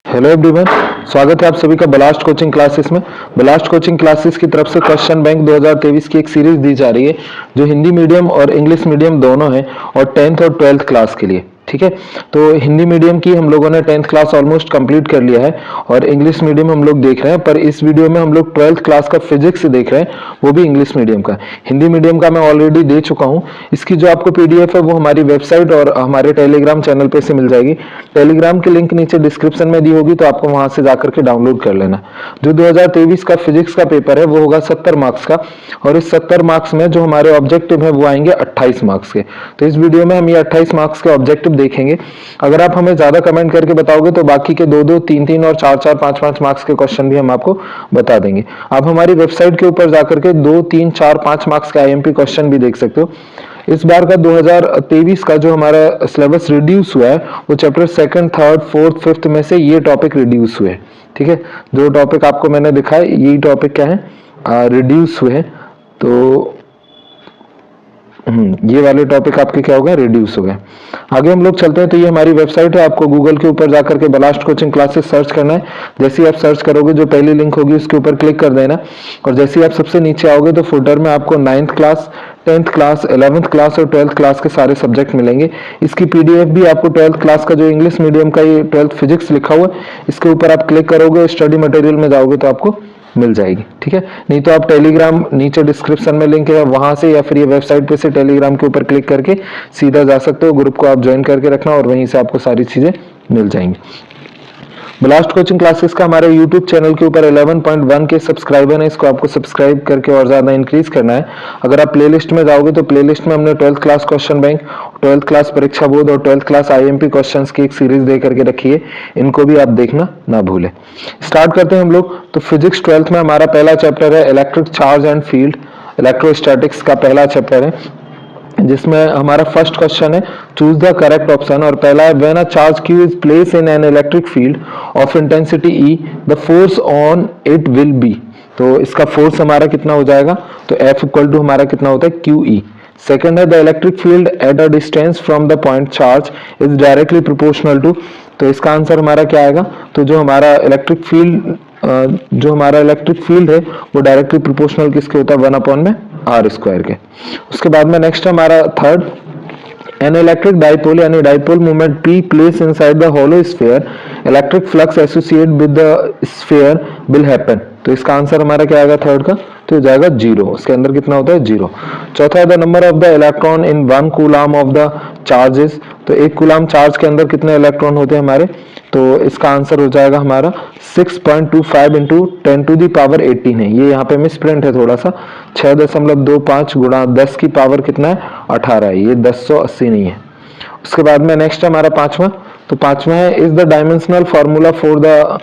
Hello everyone, स्वागत है आप सभी का ब्लास्ट कोचिंग क्लासेस में। ब्लास्ट कोचिंग क्लासेस की तरफ से क्वेश्चन बैंक 2023 की एक सीरीज दी जा रही है जो हिंदी मीडियम और इंग्लिश मीडियम दोनों है और 10th और 12th क्लास के लिए। ठीक है, तो हिंदी मीडियम की हम लोगों ने 10th क्लास ऑलमोस्ट कंप्लीट कर लिया है और इंग्लिश मीडियम हम लोग देख रहे हैं, पर इस वीडियो में हम लोग 12th क्लास का फिजिक्स देख रहे हैं, वो भी इंग्लिश मीडियम का। हिंदी मीडियम का मैं ऑलरेडी दे चुका हूँ। इसकी जो आपको पीडीएफ है वो हमारी वेबसाइट और हमारे टेलीग्राम चैनल पे से मिल जाएगी। टेलीग्राम की लिंक नीचे डिस्क्रिप्शन में दी होगी, तो आपको वहां से जाकर के डाउनलोड कर लेना। जो 2023 का फिजिक्स का पेपर है वो होगा 70 मार्क्स का, और इस 70 मार्क्स में जो हमारे ऑब्जेक्टिव है वो आएंगे 28 मार्क्स के। तो इस वीडियो में हम ये 28 मार्क्स के ऑब्जेक्टिव देखेंगे। अगर आप हमें ज्यादा कमेंट करके बताओगे तो बाकी के 2-2, 3-3 और 4-4, 5-5 मार्क्स के क्वेश्चन भी हम आपको बता देंगे। आप हमारी वेबसाइट के ऊपर जाकर के 2, 3, 4, 5 मार्क्स का आईएमपी क्वेश्चन भी देख सकते हो। इस बार का 2023 का जो हमारा सिलेबस रिड्यूस हुआ है वो chapter 2nd, 3rd, 4th, 5th में से ये टॉपिक रिड्यूस हुए। ठीक है, जो टॉपिक आपको मैंने दिखाया यही टॉपिक क्या है, रिड्यूस हुए। तो ये वाले टॉपिक आपके क्या हो गए, रिड्यूस हो गए। आगे हम लोग चलते हैं। तो ये हमारी वेबसाइट है, आपको गूगल के ऊपर जाकर के ब्लास्ट कोचिंग क्लासेस सर्च करना है। जैसे ही आप सर्च करोगे जो पहली लिंक होगी उसके ऊपर क्लिक कर देना, और जैसे ही आप सबसे नीचे आओगे तो फुटर में आपको 9th class, 10th class, 11th class और 12th क्लास के सारे सब्जेक्ट मिलेंगे। इसकी पीडीएफ भी आपको 12th क्लास का जो इंग्लिश मीडियम का ये 12th फिजिक्स लिखा हुआ है, इसके ऊपर आप क्लिक करोगे, स्टडी मटेरियल में जाओगे तो आपको मिल जाएगी। ठीक है, नहीं तो आप टेलीग्राम नीचे डिस्क्रिप्शन में लिंक है वहां से, या फिर ये वेबसाइट पे से टेलीग्राम के ऊपर क्लिक करके सीधा जा सकते हो। ग्रुप को आप ज्वाइन करके रखना और वहीं से आपको सारी चीजें मिल जाएंगी। ब्लास्ट कोचिंग क्लासेस का हमारे यूट्यूब चैनल के ऊपर 11.1 के सब्सक्राइबर है, इसको आपको सब्सक्राइब करके और ज्यादा इंक्रीज करना है। अगर आप प्लेलिस्ट में जाओगे तो प्लेलिस्ट में हमने 12th class question bank, 12th class परीक्षा बोर्ड और 12th क्लास आईएमपी क्वेश्चंस की एक सीरीज दे करके रखी है, इनको भी आप देखना ना भूलें। स्टार्ट करते हैं हम लोग। तो फिजिक्स 12th में हमारा पहला चैप्टर है electric charge and field, electrostatics का पहला चैप्टर है, जिसमें हमारा फर्स्ट क्वेश्चन है चूज द करेक्ट ऑप्शन, और पहला है when a charge q is place in an electric field of intensity E the force on it will be. तो इसका फोर्स हमारा कितना हो जाएगा, तो F इक्वल टू हमारा कितना होता है QE। सेकंड है the electric field at a distance from the point charge is directly proportional to. तो इसका आंसर हमारा क्या आएगा, तो जो हमारा इलेक्ट्रिक फील्ड है वो डायरेक्टली प्रोपोर्शनल किसके होता है, 1 में R स्क्वायर के। उसके बाद में नेक्स्ट हमारा थर्ड, एन इलेक्ट्रिक डाइपोल यानी dipole movement P place inside the hollow sphere, electric flux associate with the sphere will happen. तो इसका आंसर हमारा क्या आएगा थर्ड का, तो हो जाएगा 0। उसके अंदर कितना होता है 0। चौथा है the number of the electron in 1 coulomb of the charges. तो 1 कूलम चार्ज के अंदर कितने इलेक्ट्रॉन होते हैं हमारे, तो इसका आंसर हो जाएगा हमारा 6.25 इंटू 10 टू दी पावर 18 है। ये यहाँ पे मिस प्रिंट है थोड़ा सा, 6.25 गुणा 10 की पावर कितना है 18 है, ये 1080 नहीं है। उसके बाद में नेक्स्ट है हमारा पांचवा। तो पांचवा है is the dimensional formula for the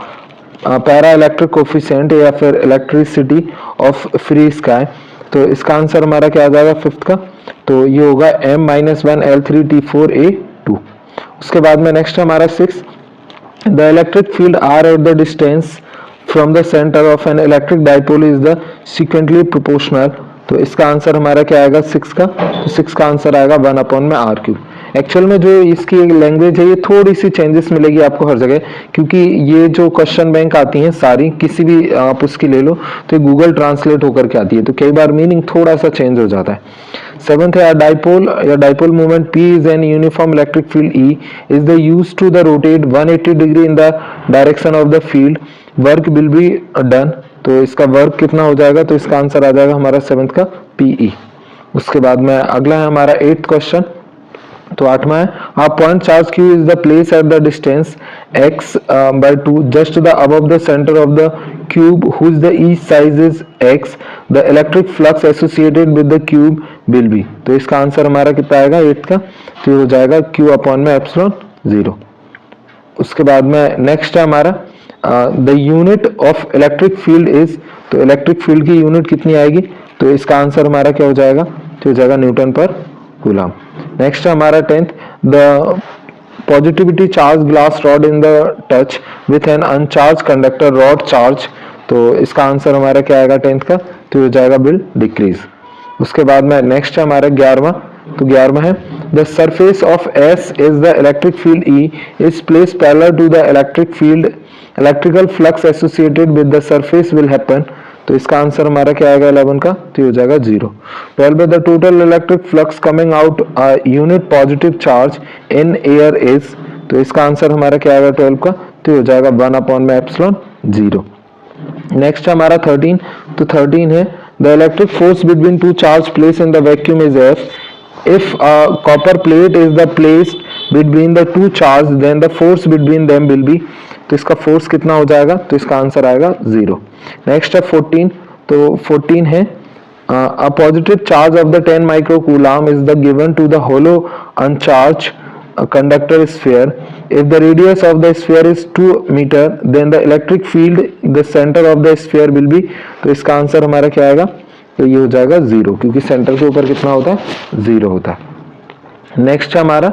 para electric coefficient या फिर इलेक्ट्रिसिटी ऑफ फ्री स्काई। तो इसका आंसर हमारा क्या आ जाएगा फिफ्थ का, तो ये होगा M-1L3T4A2। उसके बाद में नेक्स्ट हमारा 6, the electric field are at the distance from the centre of an electric dipole is the sequently proportional. तो इसका आंसर हमारा क्या आएगा 6 का, तो 6 का आंसर आएगा 1/r³। एक्चुअल में जो इसकी लैंग्वेज है ये थोड़ी सी चेंजेस मिलेगी आपको हर जगह, क्योंकि ये जो क्वेश्चन बैंक आती हैं सारी, किसी भी आप उसकी ले लो तो गूगल ट्रांसलेट होकर के आती है, तो कई बार मीनिंग थोड़ा सा चेंज हो जाता है। सेवंथ है dipole movement P is an uniform electric field E is the use to the rotate 180 degree in the direction of the field, work will be done. तो इसका वर्क कितना हो जाएगा, तो इसका आंसर आ जाएगा हमारा 7th का PE। उसके बाद में अगला है हमारा 8th क्वेश्चन। तो 8वां है a point charge q is the place at the distance x by 2 just the above the center of the cube whose the each size is x, the electric flux associated with the cube will be। तो इसका answer हमारा कितना आएगा 8th का, तो ये हो जाएगा q अपॉन में एप्सिलॉन 0। उसके बाद में नेक्स्ट है हमारा the unit of electric field is. तो इलेक्ट्रिक फील्ड की यूनिट कितनी आएगी, तो इसका आंसर हमारा क्या हो जाएगा, तो हो जाएगा न्यूटन पर कूलम। नेक्स्ट है हमारा 10th, the positivity charge glass rod in the touch with an अनचार्ज conductor rod charge. तो इसका आंसर हमारा क्या आएगा 10th का, तो हो जाएगा विल डिक्रीज। उसके बाद में नेक्स्ट है हमारा 11वां। तो 11वां है the surface of S is the electric field E is placed parallel to the electric field, electrical flux associated with the surface will happen. तो इसका आंसर हमारा क्या आएगा 11 का, तो ये हो जाएगा 0। 12 the total electric flux coming out unit positive charge in air is, तो इसका आंसर हमारा क्या आएगा 12 का, तो ये हो जाएगा 1/ε0। नेक्स्ट हमारा 13, तो 13 है the electric force between to charge place in the vacuum is F, if a copper plate is the placed between the two charge then the force between them will be, तो इसका force कितना हो जाएगा, तो इसका answer आएगा 0। Next है 14, तो 14 है a positive charge of the 10 microcoulomb is the given to the hollow uncharged conductor sphere. If the radius of the sphere is 2 meter then the electric field the center of the sphere will be, तो इसका answer हमारा क्या आएगा, तो ये हो जाएगा 0, क्योंकि सेंटर के ऊपर कितना होता है 0 होता है। नेक्स्ट हमारा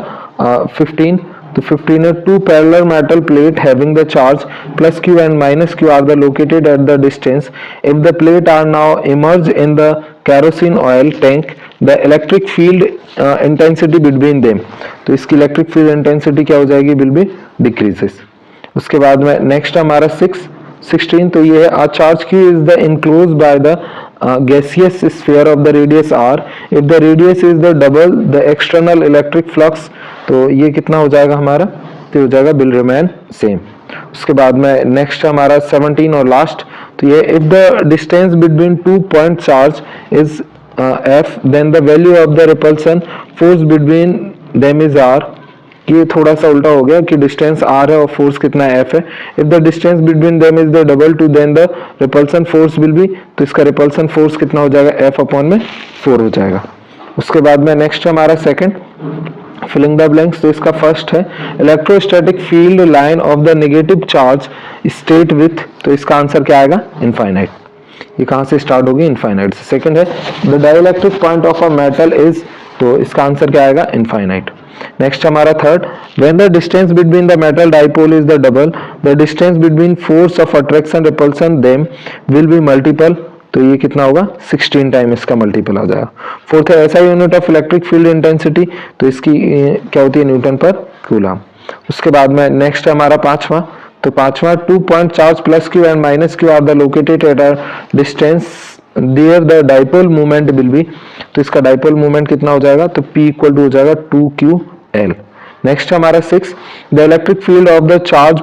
15, तो 15 है two parallel metal plate having the charge plus Q and minus Q are the located at the distance, if the plate are now emerge in the kerosene oil tank the electric field intensity between them, तो इसकी electric field intensity क्या हो जाएगी, will be decreases. उसके बाद में next हमारा 16, तो ये है a charge q is the enclosed by the gaseous sphere of the radius r, if the radius is the double the external electric flux, तो ये कितना हो जाएगा हमारा, तो हो जाएगा will remain same। उसके बाद में नेक्स्ट हमारा 17 और लास्ट, तो ये if the distance between two point charge is f then the value of the repulsion force between them is r, ये थोड़ा सा उल्टा हो गया कि डिस्टेंस r है और फोर्स कितना f है। If the distance between them is the double to then the repulsion force will be, तो इसका रिपल्सन फोर्स कितना हो जाएगा f/4 हो जाएगा। उसके बाद में नेक्स्ट हमारा सेकंड फिलिंग द ब्लैंक्स, तो इसका फर्स्ट है electrostatic field line of the negative charge state with, तो इसका आंसर क्या आएगा इनफाइनाइट, ये कहाँ से स्टार्ट होगी इनफाइनाइट से। सेकंड है the dielectric point of a metal is, तो इसका आंसर क्या आएगा इनफाइनाइट। नेक्स्ट हमारा third when the distance between the metal dipole is the double the distance between force of attraction repulsion them will be multiple, तो ये कितना होगा 16 time इसका मल्टीपल आ जाएगा। फोर्थ है ऐसा unit of electric field intensity, तो इसकी क्या होती है न्यूटन पर कूलम। उसके बाद में नेक्स्ट है हमारा पांचवा, तो पांचवा 2 point charge plus Q and minus Q are the located at a distance there the dipole movement will be, तो इसका डाइपोल मूवमेंट कितना हो जाएगा, तो P इक्वल टू हो जाएगा 2ql। नेक्स्ट हमारा 6 the electric field of the charge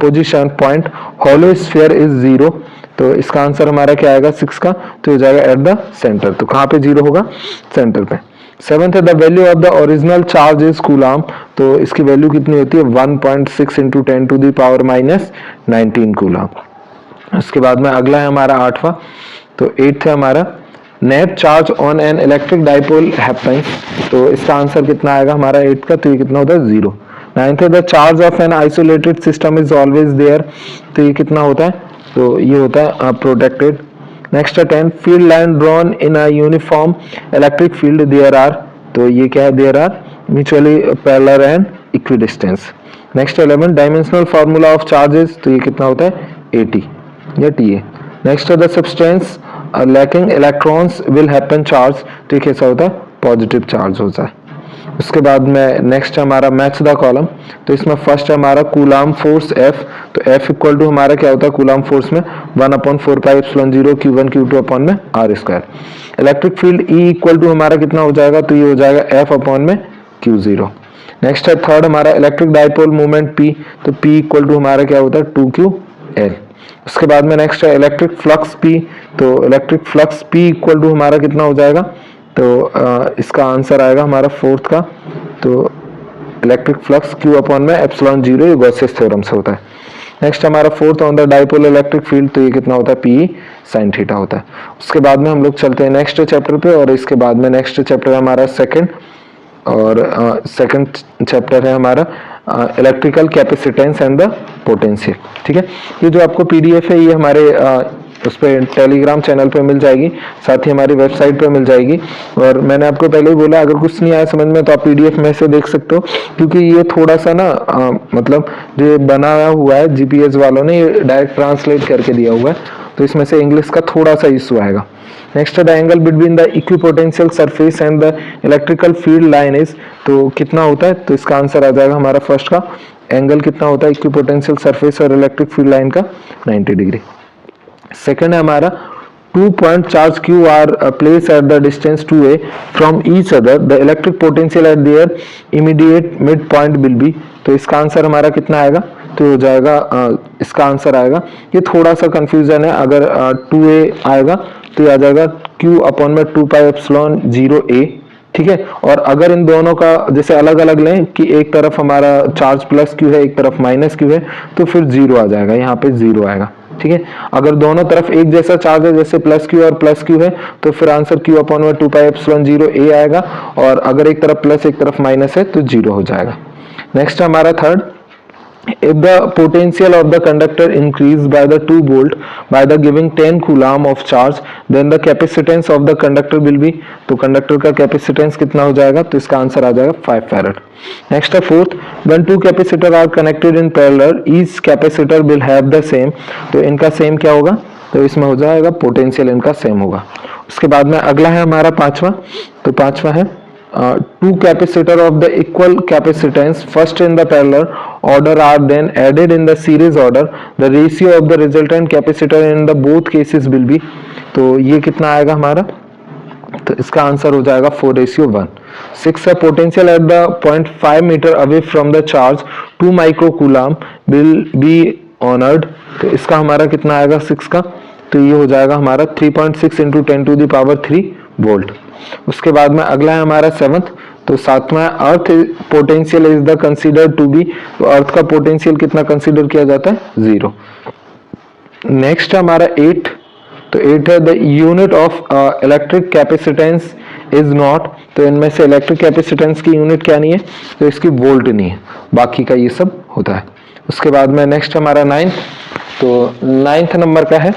position point hollow sphere is 0, तो इसका आंसर हमारा क्या आएगा 6 का, तो हो जाएगा एट द सेंटर, तो कहाँ पे 0 होगा सेंटर पे। सेवंथ है the value of the original charge is coulomb, तो इसकी वैल्यू कितनी होती है 1.6 into 10 to the power minus 19 coulomb. उसके बाद में अगला है हमारा आठवां, तो 8th है हमारा net charge on an electric dipole happens, तो इसका आंसर कितना आएगा हमारा 8 का, तो ये कितना होता है 0। 9th है the charge of an isolated system is always there, तो ये कितना होता है, तो ये होता है प्रोटेक्टेड। नेक्स्ट है 10 field line drawn in a uniform electric field there are, तो ये क्या है there are mutually parallel and equidistance. Next 11 dimensional formula of charges, तो ये कितना होता है 80 या TA। नेक्स्ट है the substance lacking electrons will happen charge, तो ये कैसा होता है पॉजिटिव चार्ज होता है। उसके बाद में नेक्स्ट हमारा मैच द कॉलम, तो इसमें फर्स्ट है हमारा कूलम फोर्स F, तो F इक्वल टू हमारा क्या होता है कूलम फोर्स में 1/4πε0 Q1 Q2 अपॉन में R²। Electric field E equal to हमारा कितना हो जाएगा, तो ये हो जाएगा F अपॉन में Q0। नेक्स्ट है थर्ड हमारा इलेक्ट्रिक डाइपोल मूवमेंट P, तो P इक्वल टू हमारा क्या होता है 2ql। उसके बाद में नेक्स्ट है इलेक्ट्रिक फ्लक्स P, तो electric flux P equal to हमारा कितना हो जाएगा, तो इसका आंसर आएगा हमारा फोर्थ का, तो इलेक्ट्रिक फ्लक्स Q अपॉन में ε0, ये गॉसेस थ्योरम से होता है। नेक्स्ट हमारा fourth on the dipole electric field, तो ये कितना होता है PE sin θ होता है। उसके बाद में हम लोग चलते हैं नेक्स्ट चैप्टर पे, और इसके बाद में नेक्स्ट चैप्टर हमारा सेकंड, और सेकंड चैप्टर है हमारा electrical capacitance and the potential. ठीक है, ये जो आपको PDF है ये हमारे उस पर टेलीग्राम चैनल पे मिल जाएगी, साथ ही हमारी वेबसाइट पे मिल जाएगी। और मैंने आपको पहले ही बोला अगर कुछ नहीं आया समझ में तो आप PDF में से देख सकते हो, क्योंकि ये थोड़ा सा ना मतलब जो बनाया हुआ है GPS वालों ने ये डायरेक्ट ट्रांसलेट करके दिया हुआ है, तो इसमें से इंग्लिश का थोड़ा सा इशू आएगा। Next the angle between the equipotential surface and the electrical field line is, तो कितना होता है, तो इसका आंसर आ जाएगा हमारा फर्स्ट का एंगल कितना होता है इक्विपोटेंशियल सरफेस और इलेक्ट्रिक फील्ड लाइन का 90 डिग्री। सेकंड है हमारा 2 point charge q are placed at the distance 2a from each other, the electric potential at their immediate midpoint will be, तो इसका आंसर हमारा कितना आएगा, तो हो जाएगा इसका आंसर आएगा, ये थोड़ा सा कंफ्यूजन है, अगर 2a आएगा तो ये आ जाएगा q अपॉन में 2 पाई एप्सिलॉन 0a, ठीक है। और अगर इन दोनों का जैसे अलग अलग लें कि एक तरफ हमारा चार्ज प्लस क्यू है एक तरफ माइनस क्यू है, तो फिर जीरो आ जाएगा, यहाँ पे जीरो आएगा, ठीक है। अगर दोनों तरफ एक जैसा चार्ज है जैसे प्लस क्यू और प्लस क्यू है, तो फिर आंसर क्यू अपॉन में 2 पाई एप्सिलॉन 0a आएगा, और अगर एक तरफ प्लस एक तरफ माइनस है तो जीरो हो जाएगा। नेक्स्ट हमारा third, if the potential of the conductor increased by the 2 volt by the giving 10 coulomb of charge, then the capacitance of the conductor will be, तो कंडक्टर का कैपेसिटेंस कितना हो जाएगा, तो इसका आंसर आ जाएगा 5 फैराड। नेक्स्ट है fourth, when two capacitor are connected in parallel each capacitor will have the same, तो इनका सेम क्या होगा, तो इसमें हो जाएगा पोटेंशियल इनका सेम होगा। उसके बाद में अगला है हमारा पांचवा, तो पांचवा है two capacitor of the equal capacitance first in the parallel order are then added in the series order, the ratio of the resultant capacitor in the both cases will be, तो ये कितना आएगा हमारा, तो इसका आंसर हो जाएगा 4:1। 6 है potential at the 0.5 metre away from the charge 2 micro coulomb will be honoured, तो इसका हमारा कितना आएगा 6 का, तो ये हो जाएगा हमारा 3.6 into 10 to the power 3 volt. उसके बाद में अगला है हमारा सेवंथ, तो सातवां, earth potential is the consider to be, तो अर्थ का पोटेंशियल कितना कंसीडर किया जाता है, 0। नेक्स्ट हमारा 8, तो 8 है the unit of electric capacitance is not, तो इनमें से इलेक्ट्रिक कैपेसिटेंस की यूनिट क्या नहीं है, तो इसकी वोल्ट नहीं है, बाकी का ये सब होता है। उसके बाद में नेक्स्ट हमारा 9, तो 9th नंबर का है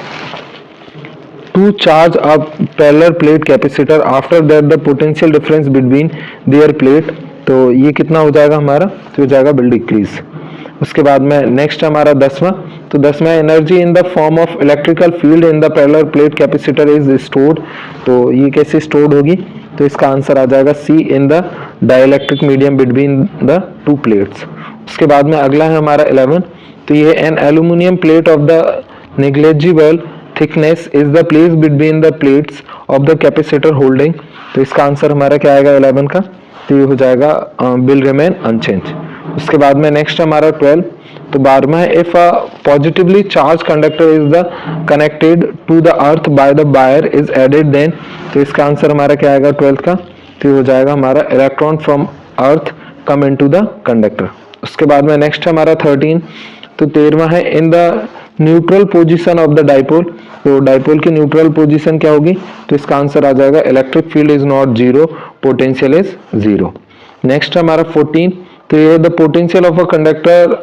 to charge a parallel plate capacitor after that the potential difference between their plate, तो ये कितना हो जाएगा हमारा, तो हो जाएगा will decrease। उसके बाद में नेक्स्ट हमारा 10वां, तो 10वां energy in the form of electrical field in the parallel plate capacitor is stored, तो ये कैसे स्टोर्ड होगी, तो इसका आंसर आ जाएगा C in the dielectric medium between the two plates. उसके बाद में अगला है हमारा 11, तो ये an aluminium plate of the negligible thickness is the place between the plates of the capacitor holding, तो इसका आंसर हमारा क्या आएगा 11 का, तो ये हो जाएगा will remain unchanged। उसके बाद में नेक्स्ट हमारा 12, तो 12वां है if a positively charged conductor is the connected to the earth by the wire is added then, तो इसका आंसर हमारा क्या आएगा 12th का, तो ये हो जाएगा हमारा electron from earth come into the conductor. उसके बाद में नेक्स्ट हमारा 13, तो 13वां है in the neutral position of the dipole, तो डाइपोल की न्यूट्रल पोजीशन क्या होगी, तो इसका आंसर आ जाएगा electric field is not zero, potential is 0। Next हमारा 14, तो ये the potential of a conductor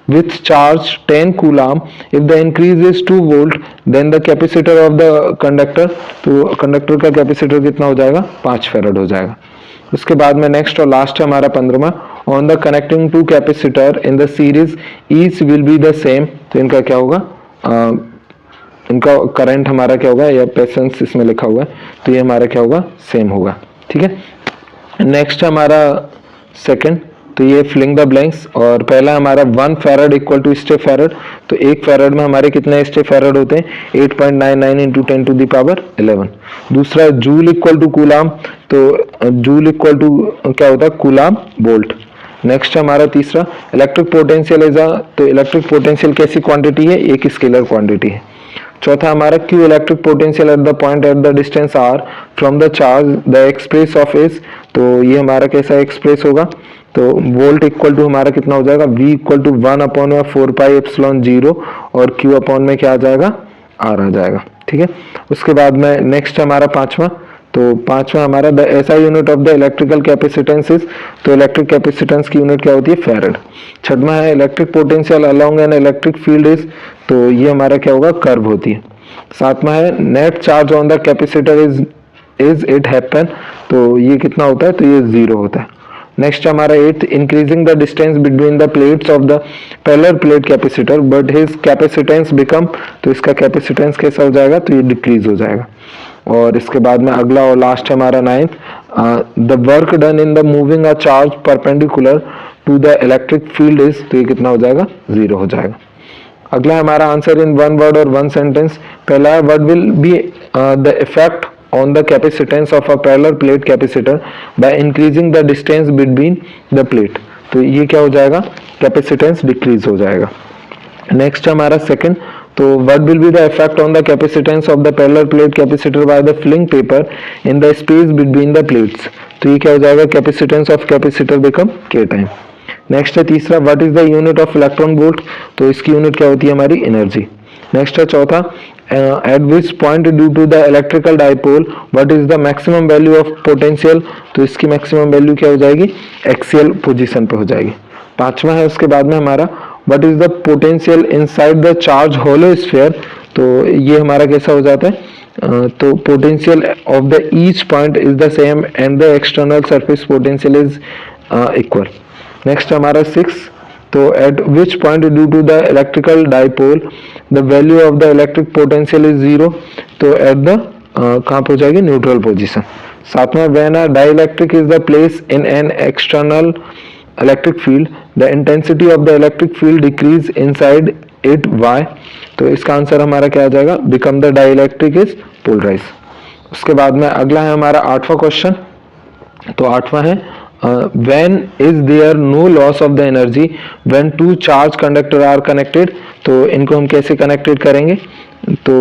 with charge 10 coulomb if the increase is 2 volt then the capacitor of the conductor, तो कंडक्टर का कैपेसिटर कितना हो जाएगा 5 फैराड हो जाएगा। उसके बाद में नेक्स्ट और लास्ट है हमारा 15वां, on the connecting two capacitor in the series each will be the same, तो इनका क्या होगा, इनका करंट हमारा क्या होगा, या पेसेंस इसमें लिखा हुआ है, तो ये हमारा क्या होगा सेम होगा, ठीक है। नेक्स्ट हमारा सेकंड, तो ये फिलिंग द ब्लैंक्स, और पहला हमारा 1 farad equal to step farad, तो 1 फैराड में हमारे कितने स्टेप फैराड होते हैं 8.99 इंटू 10 टू द पावर 11। दूसरा जूल इक्वल टू कूलम, तो जूल इक्वल टू क्या होता है कूलम वोल्ट। नेक्स्ट हमारा तीसरा इलेक्ट्रिक पोटेंशियल इज अ, तो इलेक्ट्रिक पोटेंशियल कैसी क्वांटिटी है, एक स्केलर क्वांटिटी है। चौथा हमारा Q electric potential at the point at the distance R from the charge the express of is, तो ये हमारा कैसा एक्सप्रेस होगा, तो वोल्ट इक्वल टू हमारा कितना हो जाएगा V equal to 1/4 pi epsilon 0 और Q अपॉन में क्या आ जाएगा R आ जाएगा, ठीक है। उसके बाद में नेक्स्ट हमारा पांचवा, तो पांचवा हमारा the SI unit of the electrical capacitance is, तो इलेक्ट्रिक कैपेसिटेंस की यूनिट क्या होती है फैराड। छठवां है electric potential along an electric field is, तो ये हमारा क्या होगा कर्व होती है। सातवां है net charge on the capacitor is it happen, तो ये कितना होता है, तो ये 0 होता है। नेक्स्ट हमारा 8th, increasing the distance between the plates of the parallel plate capacitor but his capacitance become, तो इसका कैपेसिटेंस कैसा हो जाएगा, तो ये डिक्रीज हो जाएगा। और इसके बाद में अगला और लास्ट है हमारा 9th, the work done in the moving a charge perpendicular to the electric field is, तो ये कितना हो जाएगा, 0 हो जाएगा। अगला है हमारा आंसर इन वन वर्ड और वन सेंटेंस। पहला है what will be the effect on the capacitance of a parallel plate capacitor by increasing the distance between the plate, तो ये क्या हो जाएगा, कैपेसिटेंस डिक्रीज हो जाएगा। नेक्स्ट हमारा सेकंड, तो what will be the effect on the capacitance of the parallel plate capacitor by the filling paper in the space between the plates, तो ये क्या हो जाएगा, capacitance of capacitor become K time. Next है तीसरा, what is the unit of electron volt, तो इसकी unit क्या होती है, हमारी एनर्जी। नेक्स्ट है चौथा, at which point due to the electrical dipole what is the maximum value of potential, तो इसकी मैक्सिमम वैल्यू क्या हो जाएगी, एक्सियल पोजीशन पे हो जाएगी। पांचवा है उसके बाद में हमारा what is the potential inside the charge hollow sphere, तो ये हमारा कैसा हो जाता है, तो potential of the each point is the same and the external surface potential is equal। Next हमारा 6, तो at which point due to the electrical dipole the value of the electric potential is 0, तो at the कहाँ पे हो जाएगी, neutral position. सातवां, when a dielectric is the place in an external electric field the intensity of the electric field decrease inside it, why, तो इसका answer हमारा क्या आ जाएगा, become the dielectric is polarized। उसके बाद में अगला है हमारा 8वां क्वेश्चन, तो 8वां है when is there no loss of the energy when two charge conductor are connected, तो इनको हम कैसे कनेक्टेड करेंगे, तो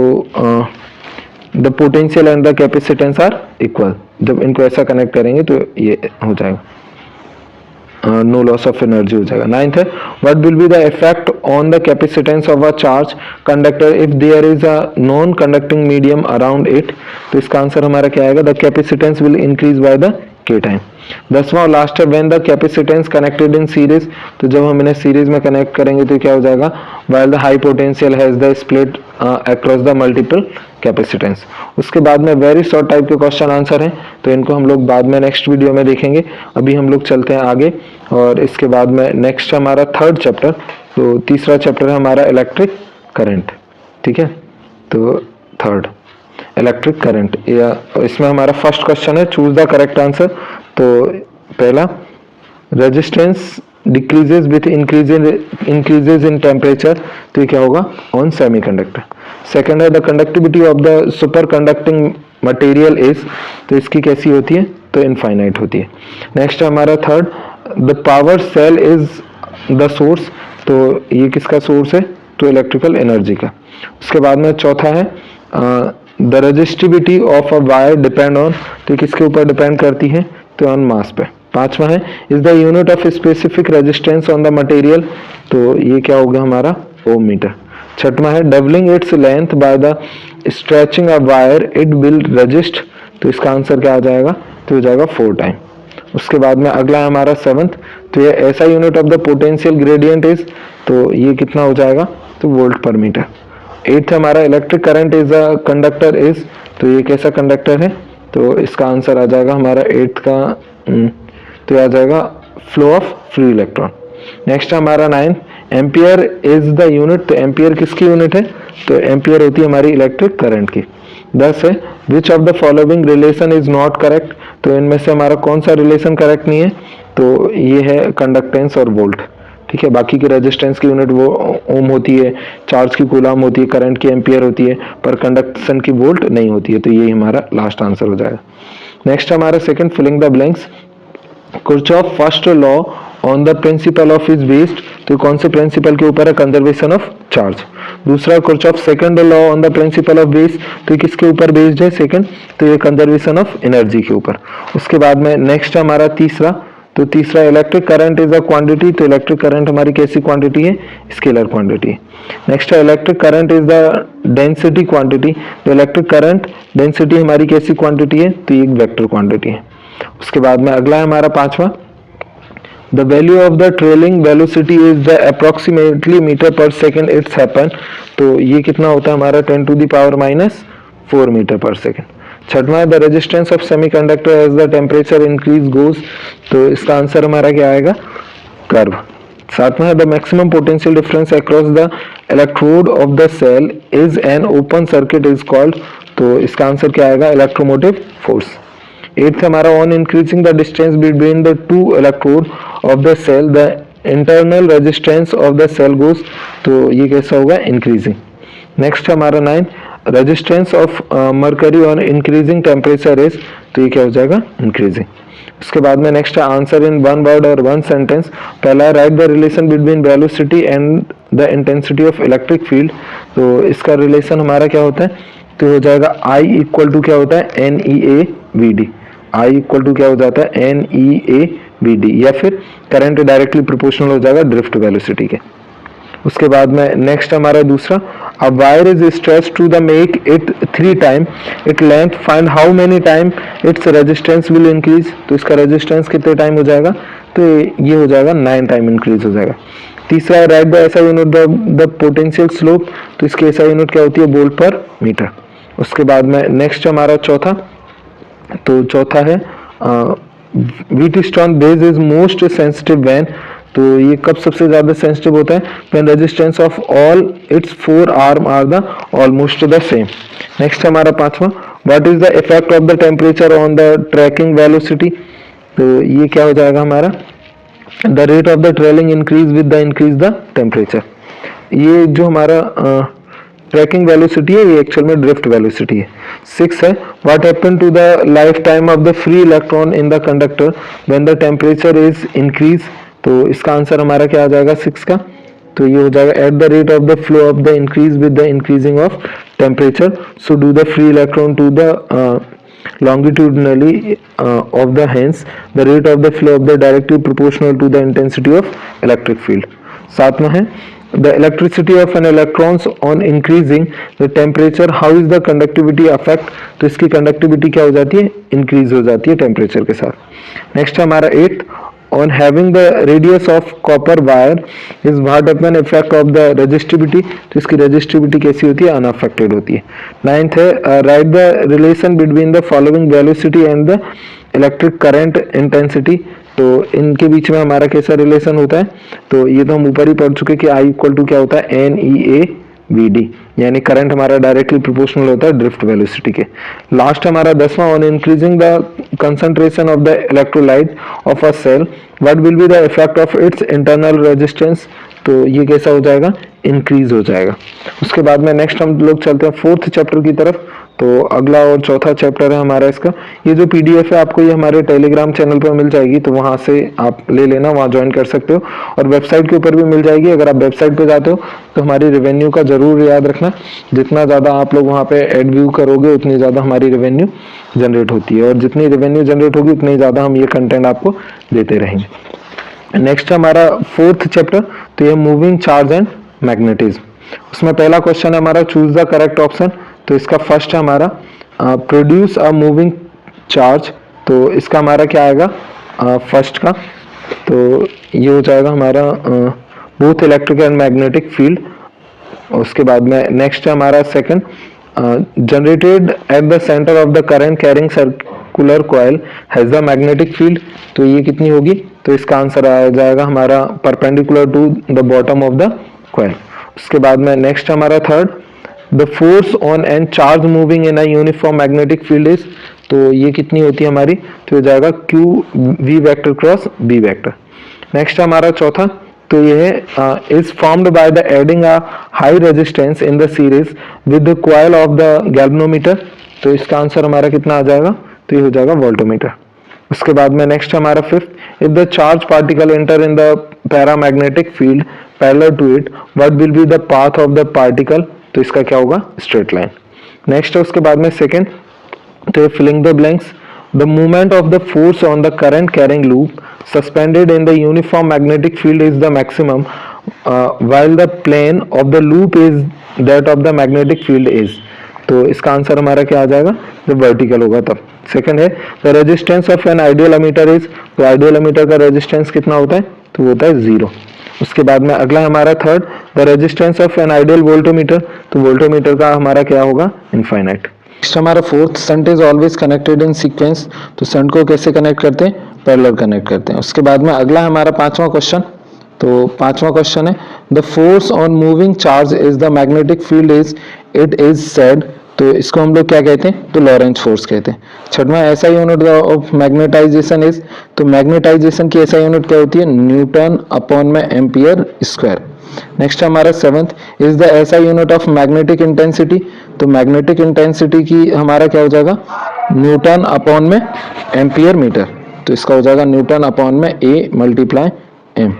the potential and the capacitance are equal, जब इनको ऐसा कनेक्ट करेंगे तो ये हो जाएगा, नो लॉस ऑफ एनर्जी हो जाएगा। 9th है, what will be the effect on the capacitance of a charge conductor if there is a non conducting medium around it, तो इसका आंसर हमारा क्या आएगा, the capacitance will increase by the K time. 10वां और last है, when the capacitance connected in series, तो जब हम इन्हें सीरीज में कनेक्ट करेंगे तो क्या हो जाएगा, while the high potential has the split across the multiple capacitance. उसके बाद में वेरी शॉर्ट टाइप के क्वेश्चन आंसर हैं, तो इनको हम लोग बाद में नेक्स्ट वीडियो में देखेंगे। अभी हम लोग चलते हैं आगे, और इसके बाद में नेक्स्ट हमारा थर्ड चैप्टर, तो तीसरा चैप्टर है हमारा इलेक्ट्रिक करंट, ठीक है। तो थर्ड इलेक्ट्रिक करंट, या इसमें हमारा फर्स्ट क्वेश्चन है चूज द करेक्ट आंसर। तो पहला, resistance decreases with increases in temperature, तो ये क्या होगा, ऑन सेमीकंडक्टर। सेकंड है, the conductivity of the super conducting material is, तो इसकी कैसी होती है, तो इनफाइनाइट होती है। नेक्स्ट है हमारा third, the power cell is the source, तो ये किसका सोर्स है, तो इलेक्ट्रिकल एनर्जी का। उसके बाद में चौथा है, the resistivity of a wire depend on, तो किसके ऊपर डिपेंड करती है, तो ऑन मास पे। पांचवा है, is the unit of specific resistance on the material, तो ये क्या होगा हमारा, ओम मीटर। छठवां है, doubling its length by the stretching a wire it will resist, तो इसका आंसर क्या आ जाएगा, तो हो जाएगा 4 टाइम। उसके बाद में अगला है हमारा 7th, तो ये ऐसा unit of the potential gradient is, तो ये कितना हो जाएगा, तो वोल्ट पर मीटर। 8th हमारा, electric current is a conductor is, तो ये कैसा कंडक्टर है, तो इसका आंसर आ जाएगा हमारा 8th का, तो ये आ जाएगा flow of free electron. Next हमारा 9th, ampere is the unit, तो एम्पियर किसकी यूनिट है, तो एम्पियर होती है हमारी इलेक्ट्रिक करंट की। 10 है, which of the following relation is not correct, तो इनमें से हमारा कौन सा रिलेशन करेक्ट नहीं है, तो ये है कंडक्टेंस और वोल्ट, ठीक है। बाकी की रेजिस्टेंस की यूनिट वो ओम होती है, चार्ज की कूलम होती है, करंट की एम्पियर होती है, पर कंडक्शन की वोल्ट नहीं होती है, तो ये हमारा लास्ट आंसर हो जाएगा। नेक्स्ट हमारा second, filling the blanks, Kirchhoff first law on the principle of is based, तो कौन से प्रिंसिपल के ऊपर है, कंजर्वेशन ऑफ चार्ज। दूसरा, Kirchhoff second law on the principle of base, तो किसके ऊपर बेस्ड है, सेकंड, तो ये कंजर्वेशन ऑफ एनर्जी के ऊपर। उसके बाद में नेक्स्ट हमारा तीसरा, तो तीसरा, electric current is a quantity, तो इलेक्ट्रिक करंट हमारी कैसी क्वांटिटी है, स्केलर क्वांटिटी है। नेक्स्ट है, electric current is the density quantity, तो इलेक्ट्रिक करंट डेंसिटी हमारी कैसी क्वांटिटी है, तो ये एक वेक्टर क्वांटिटी है। उसके बाद में अगला है हमारा पांचवा, the value of the trailing velocity is the approximately metre per second it's happen, तो ये कितना होता है हमारा 10⁻⁻⁴ मीटर पर सेकेंड। छठवां है the resistance of semiconductor as the temperature increase goes, तो इसका आंसर हमारा क्या आएगा, कर्व। सातवां है the maximum potential difference across the electrode of the cell is an open circuit is called, तो इसका आंसर क्या आएगा, इलेक्ट्रोमोटिव फोर्स। एट्थ हमारा on increasing the distance between the two electrode of the cell the internal resistance of the cell goes, तो ये कैसा होगा, increasing. Next हमारा 9 resistance of mercury on increasing temperature is, तो ये क्या हो जाएगा, इंक्रीजिंग। उसके बाद में नेक्स्ट है आंसर इन वन वर्ड और वन सेंटेंस। पहला right the relation between velocity and the intensity of electric field, तो इसका रिलेशन हमारा क्या होता है, तो हो जाएगा I इक्वल टू क्या होता है, NEA/VD। I इक्वल टू क्या हो जाता है, NEA/VD, या फिर करंट डायरेक्टली प्रोपोर्शनल हो जाएगा ड्रिफ्ट वेलोसिटी के। उसके बाद में नेक्स्ट हमारा दूसरा, a wire is stretched to the make it 3 time it length, find how many time it's resistance will increase, तो इसका रेजिस्टेंस कितने टाइम हो जाएगा, तो ये हो जाएगा 9 टाइम इंक्रीज हो जाएगा। तीसरा है write the SI unit the potential slope, तो इसकी एसआई यूनिट क्या होती है, वोल्ट पर मीटर। उसके बाद में नेक्स्ट हमारा चौथा, तो चौथा है Wheatstone base is most sensitive when, तो ये कब सबसे ज्यादा सेंसिटिव होता है, when resistance of all its 4 arm are the almost the same. Next हमारा पांचवा, what is the effect of the temperature on the tracking velocity, तो ये क्या हो जाएगा हमारा, the rate of the trailing increase with the increase the temperature. ये जो हमारा ट्रैकिंग वेलोसिटी है ये एक्चुअल में ड्रिफ्ट वेलोसिटी है। 6 है what happen to the life time of the free electron in the conductor when the temperature is increase, तो इसका आंसर हमारा क्या आ जाएगा 6 का, तो ये हो जाएगा at the rate of the flow of the increase with the increasing of temperature, so do the free electron to the longitudinally of the hence the rate of the flow of the directly proportional to the intensity of electric field। सातवां है the electricity of an electrons on increasing the temperature how is the conductivity affect, तो इसकी conductivity क्या हो जाती है, increase हो जाती है टेम्परेचर के साथ। नेक्स्ट हमारा 8 on having the radius of copper wire is what happen effect of the resistivity, तो इसकी resistivity कैसी होती है, unaffected होती है। 9th है write the relation between the following velocity and the electric current intensity, तो इनके बीच में हमारा कैसा रिलेशन होता है, तो ये तो हम ऊपर ही पढ़ चुके कि I इक्वल टू क्या होता है, NEA/VD, यानी करंट हमारा डायरेक्टली प्रोपोर्शनल होता है ड्रिफ्ट वेलोसिटी के। लास्ट हमारा 10वां on increasing the concentration of the electrolyte of a cell what will be the effect of its internal resistance, तो ये कैसा हो जाएगा, इंक्रीज हो जाएगा। उसके बाद में नेक्स्ट हम लोग चलते हैं 4th चैप्टर की तरफ, तो अगला और चौथा चैप्टर है हमारा इसका। ये जो पीडीएफ है आपको ये हमारे टेलीग्राम चैनल पर मिल जाएगी, तो वहां से आप ले लेना, वहां ज्वाइन कर सकते हो, और वेबसाइट के ऊपर भी मिल जाएगी। अगर आप वेबसाइट पे जाते हो तो हमारी रेवेन्यू का जरूर याद रखना, जितना ज़्यादा आप लोग वहाँ पे एड व्यू करोगे उतनी ज़्यादा हमारी रेवेन्यू जनरेट होती है, और जितनी रेवेन्यू जनरेट होगी उतनी ज़्यादा हम ये कंटेंट आपको देते रहेंगे। नेक्स्ट हमारा 4th चैप्टर, तो ये मूविंग चार्ज एंड मैग्नेटिज्म। उसमें पहला क्वेश्चन है हमारा चूज द करेक्ट ऑप्शन, तो इसका फर्स्ट है हमारा प्रोड्यूस अ मूविंग चार्ज, तो इसका हमारा क्या आएगा फर्स्ट का, तो ये हो जाएगा हमारा both electric and magnetic field. उसके बाद में नेक्स्ट है हमारा second, generated at the centre of the current carrying circular coil has the magnetic field, तो ये कितनी होगी, तो इसका आंसर आ जाएगा हमारा perpendicular to the bottom of the coil. उसके बाद में नेक्स्ट हमारा third, the force on an charge moving in a uniform magnetic field is, तो ये कितनी होती है हमारी, तो हो जाएगा Q V vector cross B vector. Next हमारा चौथा, तो ये है is formed by the adding a high resistance in the series with the coil of the galvanometer, तो इसका आंसर हमारा कितना आ जाएगा, तो ये हो जाएगा वोल्टोमीटर। उसके बाद में नेक्स्ट हमारा fifth, if the charge particle enter in the paramagnetic field parallel to it what will be the path of the particle, तो इसका क्या होगा, स्ट्रेट लाइन। नेक्स्ट है उसके बाद में सेकंड, तो filling the blanks, the movement of the force on the current carrying loop suspended in the uniform magnetic field is the maximum while the plane of the loop is that of the magnetic field is, तो इसका answer हमारा क्या आ जाएगा, जब vertical होगा तब। Second है the resistance of an ideal ammeter is, तो आइडियल एमीटर का रेजिस्टेंस कितना होता है, तो वो होता है 0। उसके बाद में अगला हमारा third, the resistance of an ideal voltmeter, तो वोल्टोमीटर का हमारा क्या होगा, इनफाइनाइट। नेक्स्ट हमारा fourth, shunt is always connected in sequence. तो शंट को कैसे कनेक्ट करते हैं, पैरेलल कनेक्ट करते हैं। उसके बाद में अगला हमारा पांचवा क्वेश्चन। तो पांचवा क्वेश्चन है the force on moving charge is the magnetic field is it is said. तो इसको हम लोग क्या कहते हैं, तो लॉरेंज फोर्स कहते हैं। छठवां, ऐसा यूनिट ऑफ मैग्नेटाइजेशन इज। तो मैग्नेटाइजेशन की ऐसा यूनिट क्या होती है, न्यूटन अपॉन में एम्पियर स्क्वायर। नेक्स्ट हमारा सेवंथ, इज द ऐसा यूनिट ऑफ मैग्नेटिक इंटेंसिटी। तो मैग्नेटिक इंटेंसिटी की हमारा क्या हो जाएगा, न्यूटन अपॉन में एम्पियर मीटर। तो इसका हो जाएगा न्यूटन अपॉन में ए मल्टीप्लाई एम।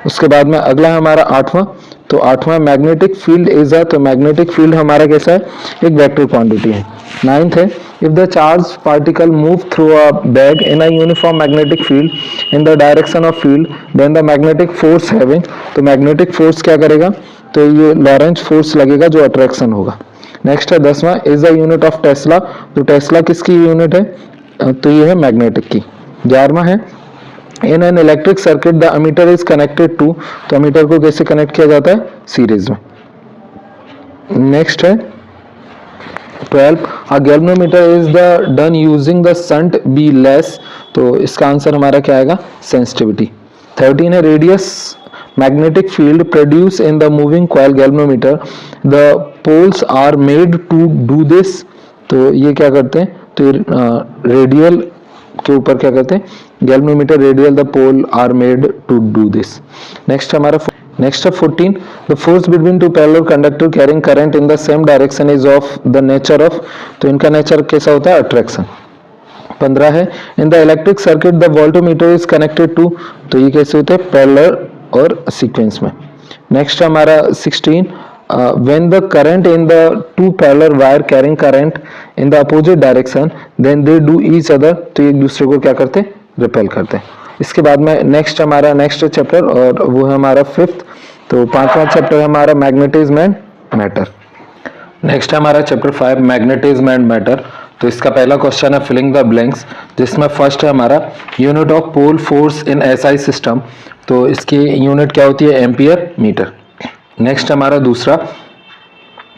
उसके बाद में अगला हमारा आठवां। तो आठवां, मैग्नेटिक फील्ड इज अ। तो मैग्नेटिक फील्ड हमारा कैसा है, एक वेक्टर क्वांटिटी है। नाइन्थ है, if the charge particle move through a bag in a uniform magnetic field in the direction of field then the magnetic force having. तो magnetic force क्या करेगा, तो ये लॉरेंज फोर्स लगेगा जो अट्रैक्शन होगा। नेक्स्ट है दसवां, is the unit of tesla. तो टेस्ला किसकी यूनिट है, तो ये है मैग्नेटिक की। 11वां है, in an electric circuit the ammeter is connected to. तो अमीटर को कैसे कनेक्ट किया जाता है, सीरीज में। नेक्स्ट है 12, a galvanometer is the done using the shunt be less. तो इसका आंसर हमारा क्या आएगा, सेंसिटिविटी। 13 है, radius magnetic field produce in the moving coil galvanometer the poles are made to do this. तो ये क्या करते हैं, तो रेडियल के ऊपर क्या करते हैं, galvanometer radial the pole are made to do this. Next हमारा नेक्स्ट है 14, the force between two parallel conductor carrying current in the same direction is of the nature of. तो इनका नेचर कैसा होता है, अट्रैक्शन। 15 है, in the electric circuit the voltmeter is connected to. तो ये कैसे होते हैं, पैरेलल और सीक्वेंस में। नेक्स्ट हमारा 16, when the current in the two parallel wire carrying current in the opposite direction then they do each other। तो एक दूसरे को क्या करते हैं, रिपेल करते हैं। इसके बाद में नेक्स्ट हमारा नेक्स्ट चैप्टर और वो है हमारा फिफ्थ। तो पांचवा चैप्टर है हमारा मैग्नेटिज्म एंड मैटर। नेक्स्ट है हमारा चैप्टर 5 मैग्नेटिज्म एंड मैटर। तो इसका पहला क्वेश्चन है फिलिंग द ब्लैंक्स, जिसमें फर्स्ट है हमारा unit of pole force in SI system. तो इसकी यूनिट क्या होती है, एम्पियर मीटर। नेक्स्ट हमारा दूसरा,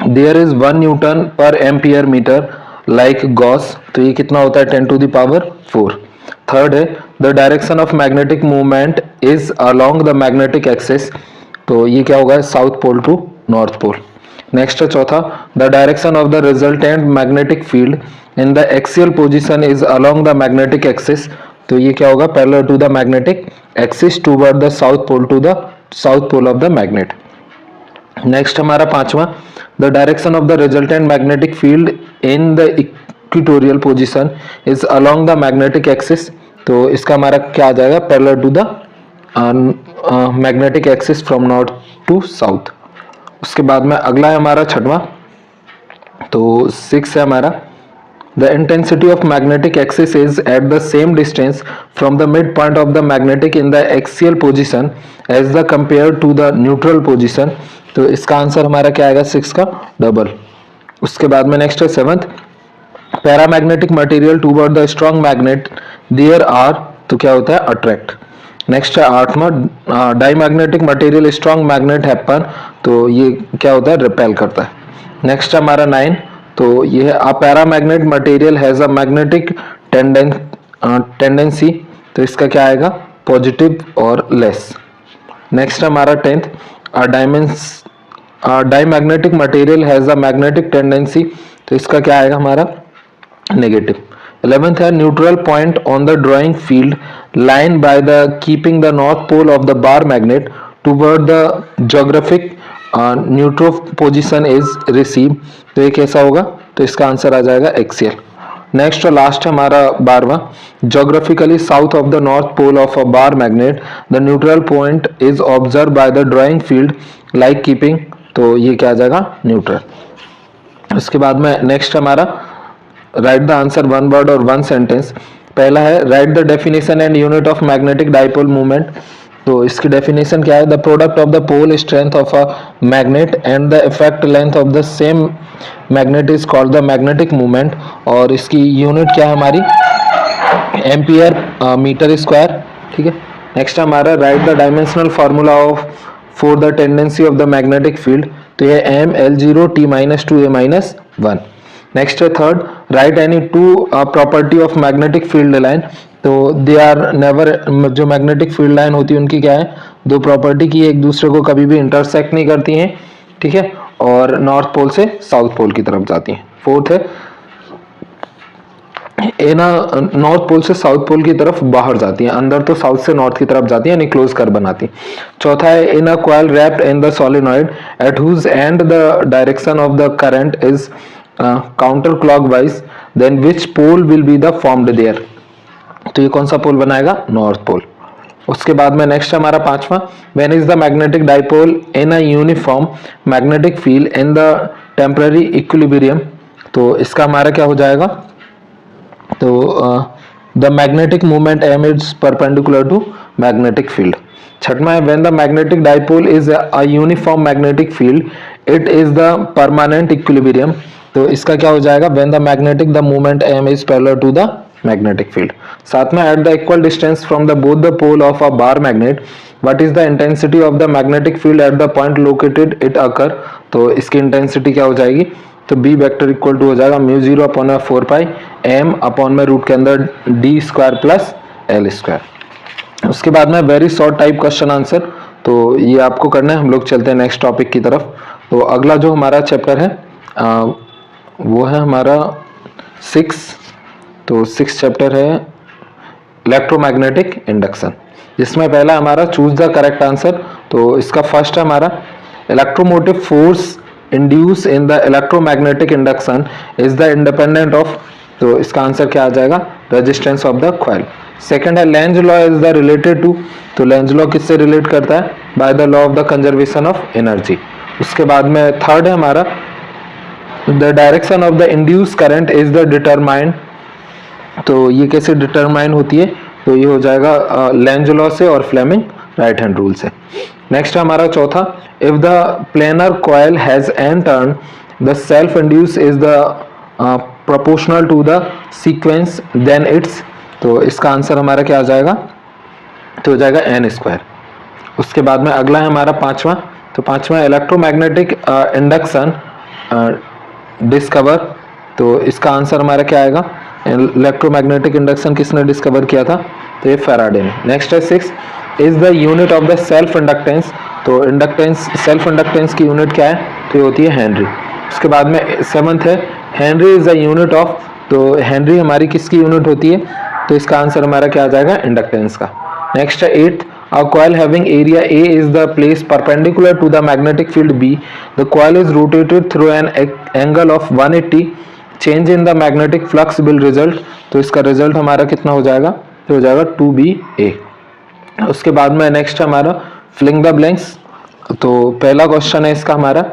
there is 1 newton per ampere metre like gauss. तो ये कितना होता है, 10 टू द पावर 4। थर्ड है, the direction of magnetic movement is along the magnetic axis. तो ये क्या होगा, south pole to north pole. Next है चौथा, the direction of the resultant magnetic field in the axial position is along the magnetic axis. तो ये क्या होगा, parallel to the magnetic axis toward the south pole to the south pole of the magnet. Next हमारा पांचवा, the direction of the resultant magnetic field in the equatorial position is along the magnetic axis. तो इसका हमारा क्या आ जाएगा, parallel to the magnetic axis from north to south. उसके बाद में अगला है हमारा छठवां, तो 6 है हमारा, the intensity of magnetic axis is at the same distance from the midpoint of the magnetic in the axial position as the compared to the neutral position। तो इसका आंसर हमारा क्या आएगा, 6 का डबल। उसके बाद में नेक्स्ट है 7th, paramagnetic material toward the strong magnet there are. तो क्या होता है, अट्रैक्ट। नेक्स्ट है 8वां, diamagnetic material strong magnet happen. तो ये क्या होता है, रिपेल करता है। नेक्स्ट हमारा 9, तो ये है a paramagnet material has a magnetic tendency. तो इसका क्या आएगा, पॉजिटिव और लेस। नेक्स्ट हमारा 10th, diamagnetic material has a magnetic tendency. तो इसका क्या आएगा हमारा, नेगेटिव। 11th है, neutral point on the drawing field line by the keeping the north pole of the bar magnet toward the geographic neutral position is receive. तो ये कैसा होगा, तो इसका आंसर आ जाएगा एक्सियल। नेक्स्ट और लास्ट है हमारा 12वां, geographically south of the north pole of a bar magnet the neutral point is observe by the drawing field like keeping. तो ये क्या आ जाएगा, न्यूट्रल। उसके बाद में नेक्स्ट हमारा राइट द आंसर 1 वर्ड और 1 सेंटेंस। पहला है, write the definition and unit of magnetic dipole movement. तो इसकी डेफिनेशन क्या है, the product of the pole strength of a magnet and the effect length of the same magnet is called the magnetic movement. और इसकी unit क्या है हमारी, ampere metre square. ठीक है। नेक्स्ट हमारा, right the dimensional formula of for the tendency of the magnetic field. तो ये M L0 T-2 A-1। Next है third, right any two property of magnetic field line. तो दे आर नेवर, जो magnetic field line होती है उनकी क्या है, दो प्रॉपर्टी की, एक दूसरे को कभी भी इंटरसेक्ट नहीं करती हैं, ठीक है, और नॉर्थ पोल से साउथ पोल की तरफ जाती हैं। फोर्थ है ये ना नॉर्थ पोल से साउथ पोल की तरफ बाहर जाती हैं, अंदर तो साउथ से नॉर्थ की तरफ जाती है, यानी क्लोज कर बनाती। चौथा है in a coil wrapped in the solenoid at whose end the direction of the current is counter clockwise, then which pole will be the formed there. तो ये कौन सा पोल बनाएगा, नॉर्थ पोल। उसके बाद में नेक्स्ट हमारा पांचवा, when is the magnetic dipole in a uniform magnetic field in the temporary equilibrium. तो इसका हमारा क्या हो जाएगा, तो the magnetic movement M is perpendicular to magnetic field. छठवां है when the magnetic dipole is a uniform magnetic field it is the permanent equilibrium. तो इसका क्या हो जाएगा, when the magnetic the movement M is parallel to the magnetic field. सातवां, at the equal distance from the both the pole of a bar magnet what is the intensity of the magnetic field at the point located it occur. तो इसकी intensity क्या हो जाएगी, तो B vector equal to हो जाएगा mu 0 upon 4 पाई M upon में root के अंदर D square plus L square. उसके बाद में very short type question answer, तो ये आपको करना है। हम लोग चलते हैं नेक्स्ट टॉपिक की तरफ। तो अगला जो हमारा चैप्टर है वो है हमारा 6। तो 6 चैप्टर है इलेक्ट्रोमैग्नेटिक इंडक्शन, जिसमें पहला हमारा चूज द करेक्ट आंसर। तो इसका फर्स्ट है हमारा electromotive force induce in the electromagnetic induction is the independent of. तो इसका आंसर क्या आ जाएगा, resistance of the coil. Second है Lenz law is the related to. तो लेंज लॉ किससे रिलेट करता है, by the law of the conservation of energy. उसके बाद में थर्ड है हमारा the direction of the induce current is the determined. तो ये कैसे डिटरमाइन होती है, तो ये हो जाएगा लेंज लॉ से और फ्लेमिंग राइट हैंड रूल से। नेक्स्ट है हमारा चौथा, if the planar coil has N turn the self induce is the proportional to the sequence then its. तो इसका आंसर हमारा क्या आ जाएगा, तो हो जाएगा एन स्क्वायर। उसके बाद में अगला है हमारा पांचवा। तो पांचवा इलेक्ट्रोमैग्नेटिक इंडक्शन डिस्कवर। तो इसका आंसर हमारा क्या आएगा, इलेक्ट्रोमैग्नेटिक इंडक्शन किसने डिस्कवर किया था, तो ये फैराडे ने। नेक्स्ट है 6 is the unit of the self inductance. तो इंडक्टेंस, सेल्फ इंडक्टेंस की यूनिट क्या है, तो ये होती है हेनरी। उसके बाद में 7th है Henry is the unit of. तो हेनरी हमारी किसकी यूनिट होती है, तो इसका आंसर हमारा क्या आ जाएगा, इंडक्टेंस का। नेक्स्ट है 8th, a coil having area A is the place perpendicular to the magnetic field B. The coil is rotated through an angle of 180. Change in the magnetic flux will result. तो इसका result हमारा कितना हो जाएगा, तो हो जाएगा 2BA। उसके बाद में नेक्स्ट हमारा फिलिंग द ब्लैंक्स। तो पहला क्वेश्चन है इसका हमारा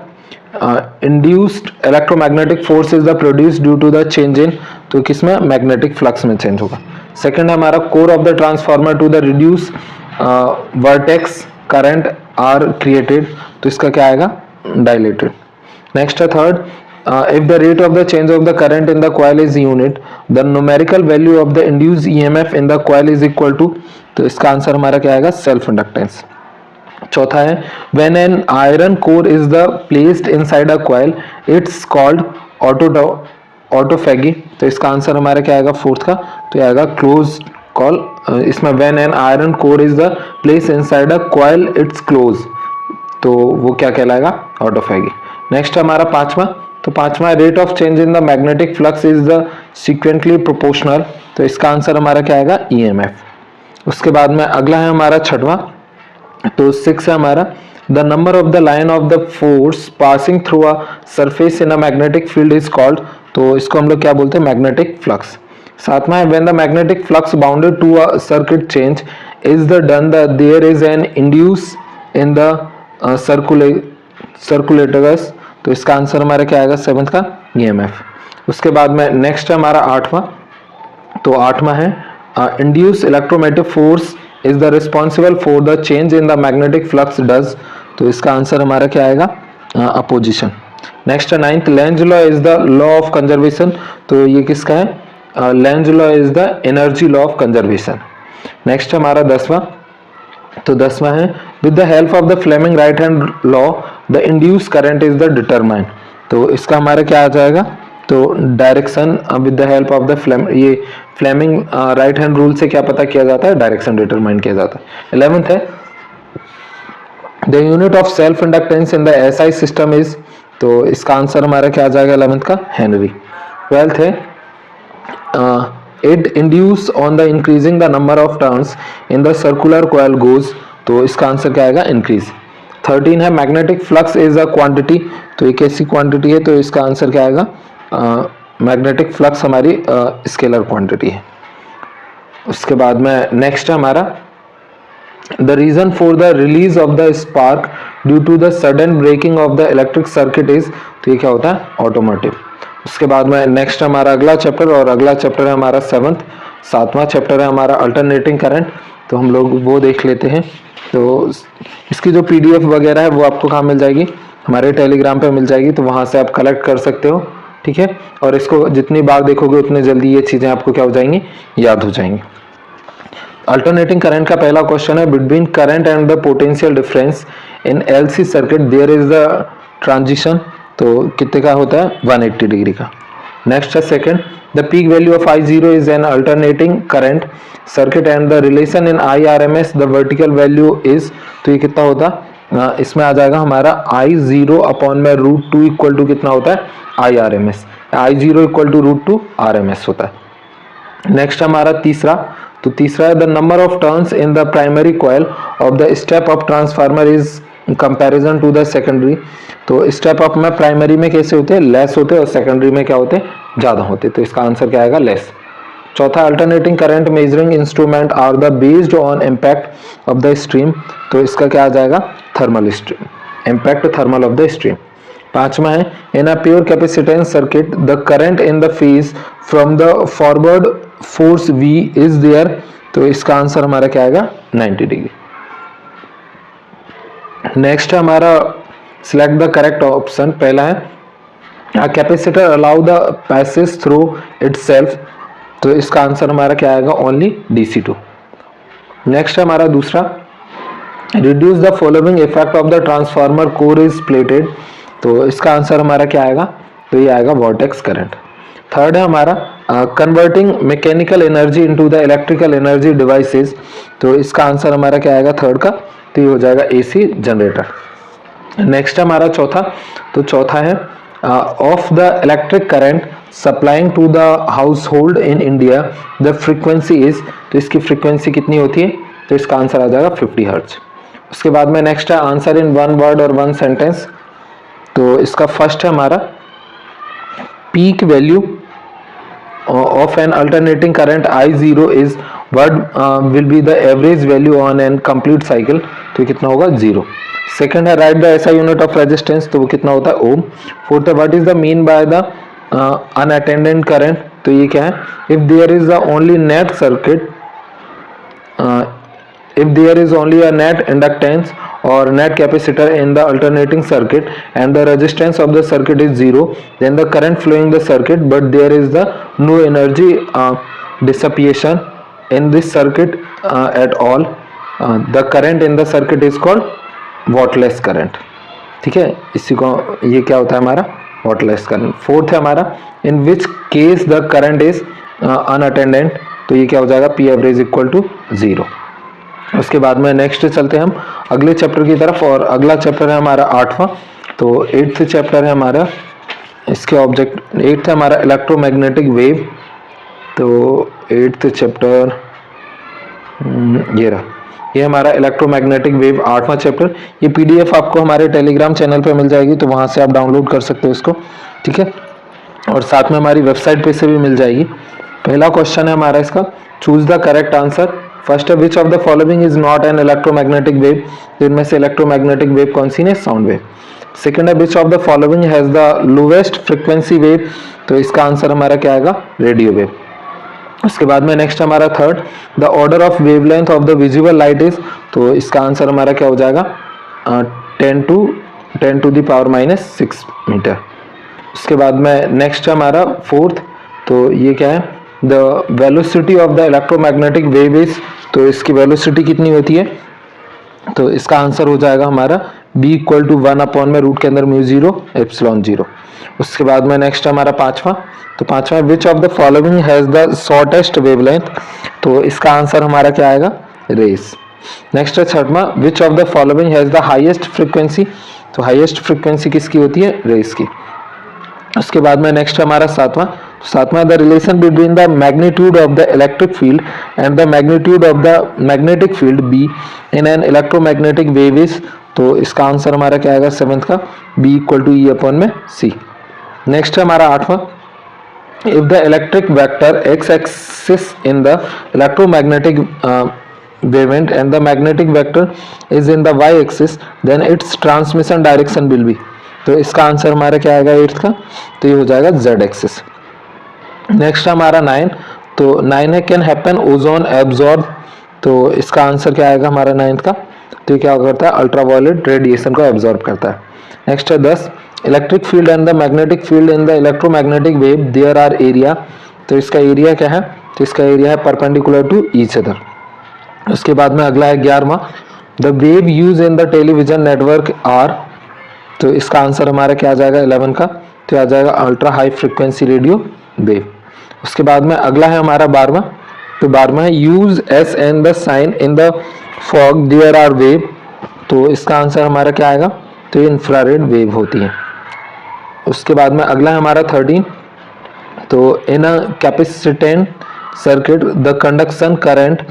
induced electromagnetic force is the produce due to the change in. तो किसमें, मैग्नेटिक फ्लक्स में चेंज होगा। सेकंड है हमारा core of the transformer to the reduce vortex current are created. तो इसका क्या आएगा, डायलेटेड। नेक्स्ट है third, if the rate of the change of the current in the coil is unit the numerical value of the induced EMF in the coil is equal to. तो इसका answer हमारा क्या आएगा, self inductance. चौथा है when an iron core is the placed inside a coil it's called autophagy. तो इसका answer हमारा क्या आएगा, फोर्थ का, तो आएगा क्लोज कॉल। इसमें when an iron core is the place inside a coil it's close, तो वो क्या कहलाएगा, ऑटोफैगी। नेक्स्ट हमारा पांचवा। तो पांचवा rate of change in the magnetic flux is the sequently proportional. तो इसका आंसर हमारा क्या आएगा, ईएमएफ। उसके बाद में अगला है हमारा छठवां। तो 6 है हमारा the number of the line of the force passing through a surface in a magnetic field is called. तो इसको हम लोग क्या बोलते हैं, मैग्नेटिक फ्लक्स। सातवां है when the magnetic flux bounded to a circuit change is the done the there is an induce in the circulators. तो इसका आंसर हमारा क्या आएगा, 7th का, ईएमएफ। उसके बाद में नेक्स्ट है हमारा आठवां। तो आठवां है induce electromagnetic force is the responsible for the change in the magnetic flux does. तो इसका आंसर हमारा क्या आएगा, अपोजिशन। नेक्स्ट है 9th Lenz law is the law of conservation. तो ये किसका है, Lenz law is the energy law of conservation. Next हमारा 10वां। तो 10वां है with the help of the Fleming right hand law the induce current is the determine. तो इसका हमारा क्या आ जाएगा, तो direction with the help of the ये फ्लेमिंग राइट हैंड रूल से क्या पता किया जाता है, डायरेक्शन डिटरमाइन किया जाता है। 11th है the unit of self inductance in the SI system is, तो इसका आंसर हमारा क्या आ जाएगा 11th का, हेनरी। 12th है it induce on the increasing the number of turns in the circular coil goes, तो इसका आंसर क्या आएगा, इंक्रीज। 13 है magnetic flux is a quantity, तो एक ऐसी क्वांटिटी है, तो इसका आंसर क्या आएगा, मैग्नेटिक फ्लक्स हमारी स्केलर क्वांटिटी है। उसके बाद में नेक्स्ट है हमारा the reason for the release of the spark due to the sudden breaking of the electric circuit is, तो ये क्या होता है, ऑटोमोटिव। उसके बाद में नेक्स्ट हमारा अगला चैप्टर, और अगला चैप्टर है हमारा 7वां चैप्टर है हमारा अल्टरनेटिंग करंट, तो हम लोग वो देख लेते हैं। तो इसकी जो पीडीएफ वगैरह है वो आपको कहाँ मिल जाएगी, हमारे टेलीग्राम पे मिल जाएगी, तो वहाँ से आप कलेक्ट कर सकते हो, ठीक है। और इसको जितनी बार देखोगे उतनी जल्दी ये चीज़ें आपको क्या हो जाएंगी, याद हो जाएंगी। अल्टरनेटिंग करंट का पहला क्वेश्चन है between current and the potential difference in LC circuit there is the transition, तो कितने का होता है, 180 डिग्री का। नेक्स्ट है second the peak value of I0 is an alternating current circuit and the relation in IRMS the vertical value is, तो ये कितना होता, इसमें आ जाएगा हमारा I0 अपॉन में √2 इक्वल टू कितना होता है, IRMS, I0 equal to √2 RMS होता है। नेक्स्ट हमारा तीसरा, तो तीसरा है the number of turns in the primary coil of the step up transformer is comparison to the secondary, तो स्टेप अप में प्राइमरी में कैसे होते हैं, लेस होते हैं, और सेकेंडरी में क्या होते हैं, ज्यादा होते हैं, तो इसका आंसर क्या आएगा, लेस। चौथा alternating current measuring instrument are the based on impact of the stream, तो इसका क्या आ जाएगा, thermal stream, impact thermal of the stream. पांचवा है in a pure capacitance circuit the current in the phase from the forward force V is there, तो इसका answer हमारा क्या आएगा, 90 डिग्री। नेक्स्ट है हमारा सिलेक्ट द करेक्ट ऑप्शन, पहला है capacitor allow the passage through itself, तो इसका आंसर हमारा क्या आएगा, ओनली DC2। नेक्स्ट है हमारा दूसरा reduce the following effect of the transformer core is plated, तो इसका आंसर हमारा क्या आएगा, तो ये आएगा वोर्टेक्स करंट। थर्ड है हमारा converting mechanical energy into the electrical energy devices, तो इसका आंसर हमारा क्या आएगा, थर्ड का, तो ये हो जाएगा AC जनरेटर। नेक्स्ट हमारा चौथा, तो चौथा है of the electric current supplying to the household in India the frequency is, तो इसकी फ्रीक्वेंसी कितनी होती है, तो इसका आंसर आ जाएगा 50 हर्ट्ज। उसके बाद में नेक्स्ट है आंसर इन 1 वर्ड और 1 सेंटेंस, तो इसका फर्स्ट है हमारा peak value of an alternating current I0 is what will be the average value on an complete cycle, तो कितना होगा, 0। सेकंड है write the SI unit of resistance, तो वो कितना होता है, ओम। फोर्थ है what is the mean by the unattended current, तो ये क्या है, if there is the only net circuit, if there is only a net inductance or net capacitor in the alternating circuit and the resistance of the circuit is 0, then the current flowing the circuit but there is the no energy dissipation in this circuit at all, the current in the circuit is called wattless current, ठीक है, इसी को ये क्या होता है हमारा, wattless current। Fourth है हमारा in which case the current is unattended, तो ये क्या हो जाएगा, P average equal to 0। उसके बाद में नेक्स्ट चलते हैं हम अगले चैप्टर की तरफ, और अगला चैप्टर है हमारा 8वां, तो 8th चैप्टर है हमारा, इसके ऑब्जेक्ट 8th है हमारा इलेक्ट्रोमैग्नेटिक वेव, तो 8th चैप्टर ये रहा, ये हमारा इलेक्ट्रोमैग्नेटिक वेव 8वां चैप्टर। ये PDF आपको हमारे टेलीग्राम चैनल पे मिल जाएगी, तो वहाँ से आप डाउनलोड कर सकते हो इसको, ठीक है, और साथ में हमारी वेबसाइट पे से भी मिल जाएगी। पहला क्वेश्चन है हमारा इसका, choose the correct answer. First है which of the following is not an electromagnetic wave, तो इनमें से इलेक्ट्रोमैग्नेटिक वेव कौन सी है, साउंड वेव। सेकंड है which of the following has the lowest frequency wave, तो इसका आंसर हमारा क्या आएगा, रेडियो वेव। उसके बाद में नेक्स्ट हमारा third the order of wavelength of the visual light is, तो इसका आंसर हमारा क्या हो जाएगा, 10 to the power -6 मीटर। उसके बाद में नेक्स्ट हमारा फोर्थ, तो ये क्या है, the velocity of the electromagnetic wave is, तो इसकी वेलोसिटी कितनी होती है, तो इसका आंसर हो जाएगा हमारा B = 1 अपॉन में रूट के अंदर μ0 ε0। उसके बाद में नेक्स्ट हमारा पांचवा, तो पांचवा विच of the following has the shortest wavelength, तो इसका आंसर हमारा क्या आएगा, रेस। नेक्स्ट है छठवां, विच of the following has the highest frequency, तो हाईएस्ट फ्रीक्वेंसी किसकी होती है, रेस की। उसके बाद में नेक्स्ट हमारा सातवां the relation between the magnitude of the electric field and the magnitude of the magnetic field B in an electromagnetic wave is, तो इसका आंसर हमारा क्या आएगा सेवेंथ का, B equal to E upon में सी। नेक्स्ट है हमारा आठवां, if the electric vector X axis in the electromagnetic wavelength and the magnetic vector is in the y axis then its transmission direction will be, तो इसका answer हमारा क्या आएगा eighth का, तो ये हो जाएगा z एक्सिस। नेक्स्ट हमारा 9, तो 9 है कैन हैपन ओजोन एब्जॉर्ब, तो इसका आंसर क्या आएगा हमारा 9th का, तो ये क्या करता है, अल्ट्रावायलेट रेडिएशन को एब्जॉर्ब करता है। नेक्स्ट है 10, electric field and the magnetic field in the electromagnetic wave there are area, तो इसका एरिया क्या है, तो इसका एरिया है परपेंडिकुलर टू ईच अदर। उसके बाद में अगला है 11वां, the wave use in the television network are, तो इसका आंसर हमारा क्या आ जाएगा 11 का, तो आ जाएगा ultra high frequency radio wave. उसके बाद में अगला है हमारा 12वां, तो 12वां है use as an the sign in the fog there are wave, तो इसका आंसर हमारा क्या आएगा, तो ये इंफ्रारेड वेव होती है। उसके बाद में अगला है हमारा 13, तो in a capacitant circuit the conduction current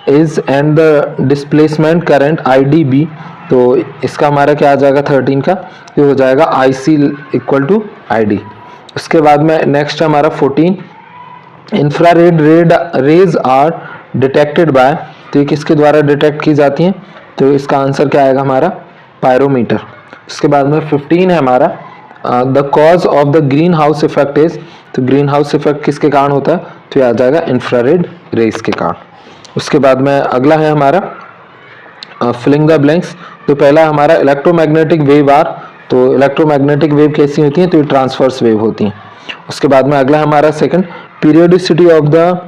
is and the displacement current IDB, तो इसका हमारा क्या आ जाएगा 13 का, ये हो जाएगा IC इक्वल टू ID। उसके बाद में नेक्स्ट हमारा 14, infrared rays are detected by, तो ये किसके द्वारा डिटेक्ट की जाती हैं, तो इसका आंसर क्या आएगा हमारा पायरोमीटर। उसके बाद में 15 है हमारा the cause of the green house effect is, तो ग्रीन हाउस इफेक्ट किसके कारण होता है, तो ये आ जाएगा इंफ्रारेड रेज के कारण। उसके बाद में अगला है हमारा फिलिंग द ब्लैंक्स, तो पहला हमारा इलेक्ट्रोमैग्नेटिक वेव आर, तो इलेक्ट्रोमैग्नेटिक वेव कैसी होती हैं, तो ये ट्रांसवर्स वेव होती हैं। उसके बाद में अगला हमारा second, periodicity of the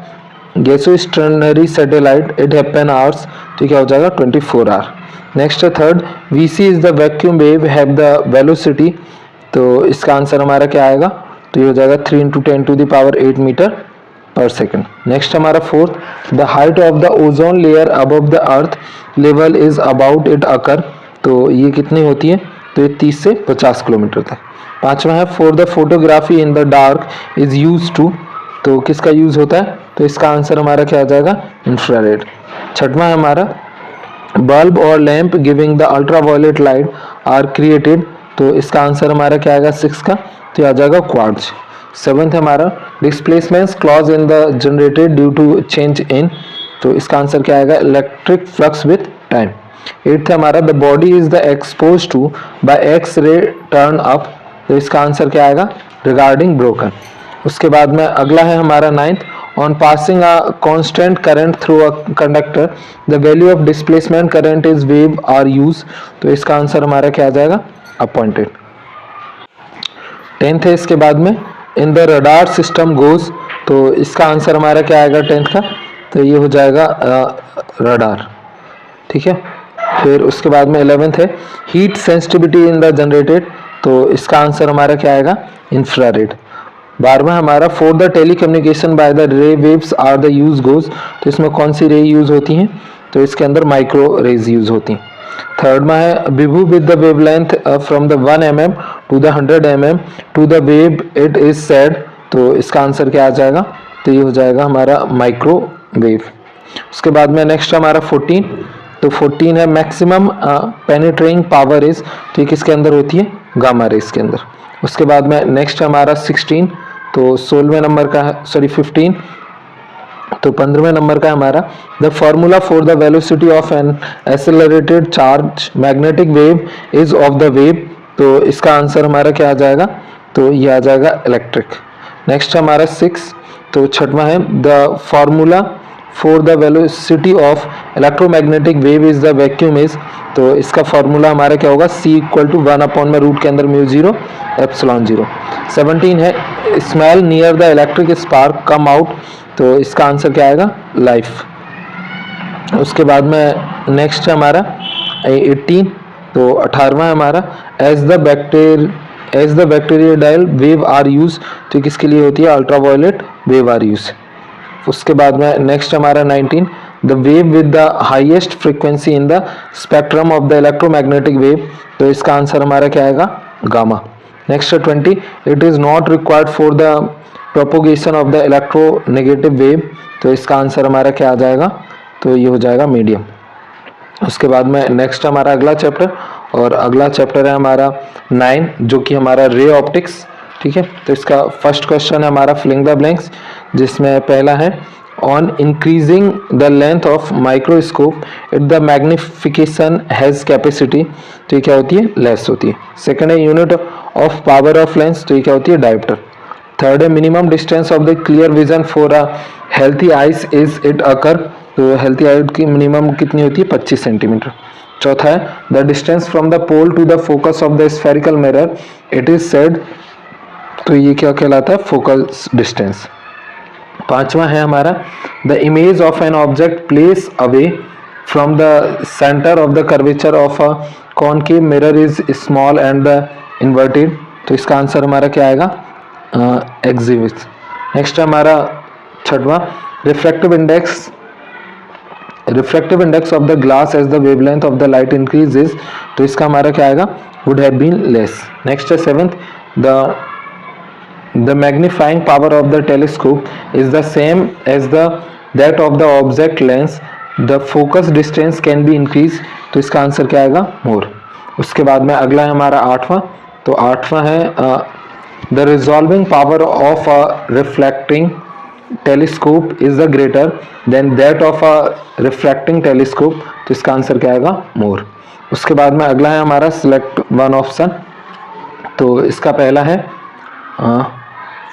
geostationary satellite it happen hours, तो क्या हो जाएगा 24 आवर। नेक्स्ट है third, VC is the vacuum wave have the velocity, तो इसका आंसर हमारा क्या आएगा, तो ये हो जाएगा 3 × 10⁸ मीटर पर सेकेंड। नेक्स्ट हमारा fourth, the height of the ozone layer above the earth level is about it occur, तो ये कितनी होती है, तो ये 30 से 50 किलोमीटर तक। पांचवा है for the photography in the dark is use to, तो किसका यूज होता है, तो इसका आंसर हमारा क्या आ जाएगा इंफ्रारेड। छठवां है हमारा बल्ब और lamp giving the ultraviolet light are created, तो इसका आंसर हमारा क्या आएगा 6 का, तो आ जाएगा क्वार्ट्ज। सेवंथ है हमारा displacement clause in the generated due to change in, तो इसका आंसर क्या आएगा electric flux with time. Eighth है हमारा the body is the expose to by X ray turn up, तो इसका आंसर क्या आएगा रिगार्डिंग ब्रोकन। उसके बाद में अगला है हमारा 9th, on passing a constant current through a conductor the value of displacement current is wave are use, तो इसका आंसर हमारा क्या आ जाएगा अपॉइंटेड। 10th है इसके बाद में in the radar system goes, तो इसका आंसर हमारा क्या आएगा 10th का, तो ये हो जाएगा रडार, ठीक है। फिर उसके बाद में 11th है heat sensitivity in the generated, तो इसका आंसर हमारा क्या आएगा इंफ्रारेड। 12वां हमारा for the telecommunication by the ray waves are the use goes, तो इसमें कौन सी रे यूज होती हैं, तो इसके अंदर माइक्रो रेज यूज होती हैं। थर्ड में है विभू with the wavelength from the 1 mm to the 100 mm to the wave it is said, तो इसका आंसर क्या आ जाएगा, तो ये हो जाएगा हमारा माइक्रो वेव। उसके बाद में नेक्स्ट हमारा 14, तो 14 है मैक्सिमम पेनिट्रेटिंग पावर इज, तो ये किसके अंदर होती है गामा रेज के अंदर। उसके बाद में नेक्स्ट हमारा 16, तो 16वें नंबर का है, सॉरी 15, तो 15वें नंबर का हमारा the formula for the velocity of N accelerated charge magnetic wave is of the wave, तो इसका आंसर हमारा क्या आ जाएगा, तो ये आ जाएगा इलेक्ट्रिक। नेक्स्ट हमारा 6, तो छठवां है the formula for the velocity of electromagnetic wave is the vacuum is, तो इसका फॉर्मूला हमारा क्या होगा C = 1/रूट के अंदर μ0 ε0। 17 है smell near the electric spark come out, तो इसका आंसर क्या आएगा लाइफ। उसके बाद में नेक्स्ट है हमारा 18, तो 18वां है हमारा as the as the bacteriocidal wave are use, तो किसके लिए होती है, अल्ट्रावायलेट वेव आर यूज। उसके बाद में नेक्स्ट हमारा 19, the wave with the highest frequency in the spectrum of the electromagnetic wave, तो इसका आंसर हमारा क्या आएगा, gamma. Next 20, it is not required for the propagation of the electronegative wave, तो इसका आंसर हमारा क्या आ जाएगा, तो ये हो जाएगा मीडियम। उसके बाद में नेक्स्ट हमारा अगला चैप्टर, और अगला चैप्टर है हमारा 9 जो कि हमारा रे ऑप्टिक्स, ठीक है। तो इसका फर्स्ट क्वेश्चन है हमारा फिलिंग द ब्लैंक्स, जिसमें पहला है on increasing the length of microscope it the magnification has capacity, तो ये क्या होती है, लेस होती है। सेकंड है unit of power of lens, तो ये क्या होती है, डायोप्टर। थर्ड है minimum distance of the clear vision for a healthy eyes is it occur, तो हेल्थी आइज की मिनिमम कितनी होती है, 25 सेंटीमीटर। चौथा है the distance from the pole to the focus of the spherical mirror it is said, तो ये क्या कहलाता है, फोकस डिस्टेंस। पांचवा है हमारा the image of an object place away from the centre of the curvature of a concave mirror is small and the inverted, तो इसका आंसर हमारा क्या आएगा, एक्सिविट। नेक्स्ट हमारा छठवां refractive index of the glass as the wavelength of the light increases, तो इसका हमारा क्या आएगा, would have been less. Next है seventh, the magnifying power of the telescope is the same as that of the object lens, the focus distance can be increased, तो इसका answer क्या आएगा, मोर। उसके बाद में अगला है हमारा आठवां, तो आठवां है the resolving power of a reflecting telescope is the greater than that of a refracting telescope, तो इसका आंसर क्या आएगा, मोर। उसके बाद में अगला है हमारा select one option, तो इसका पहला है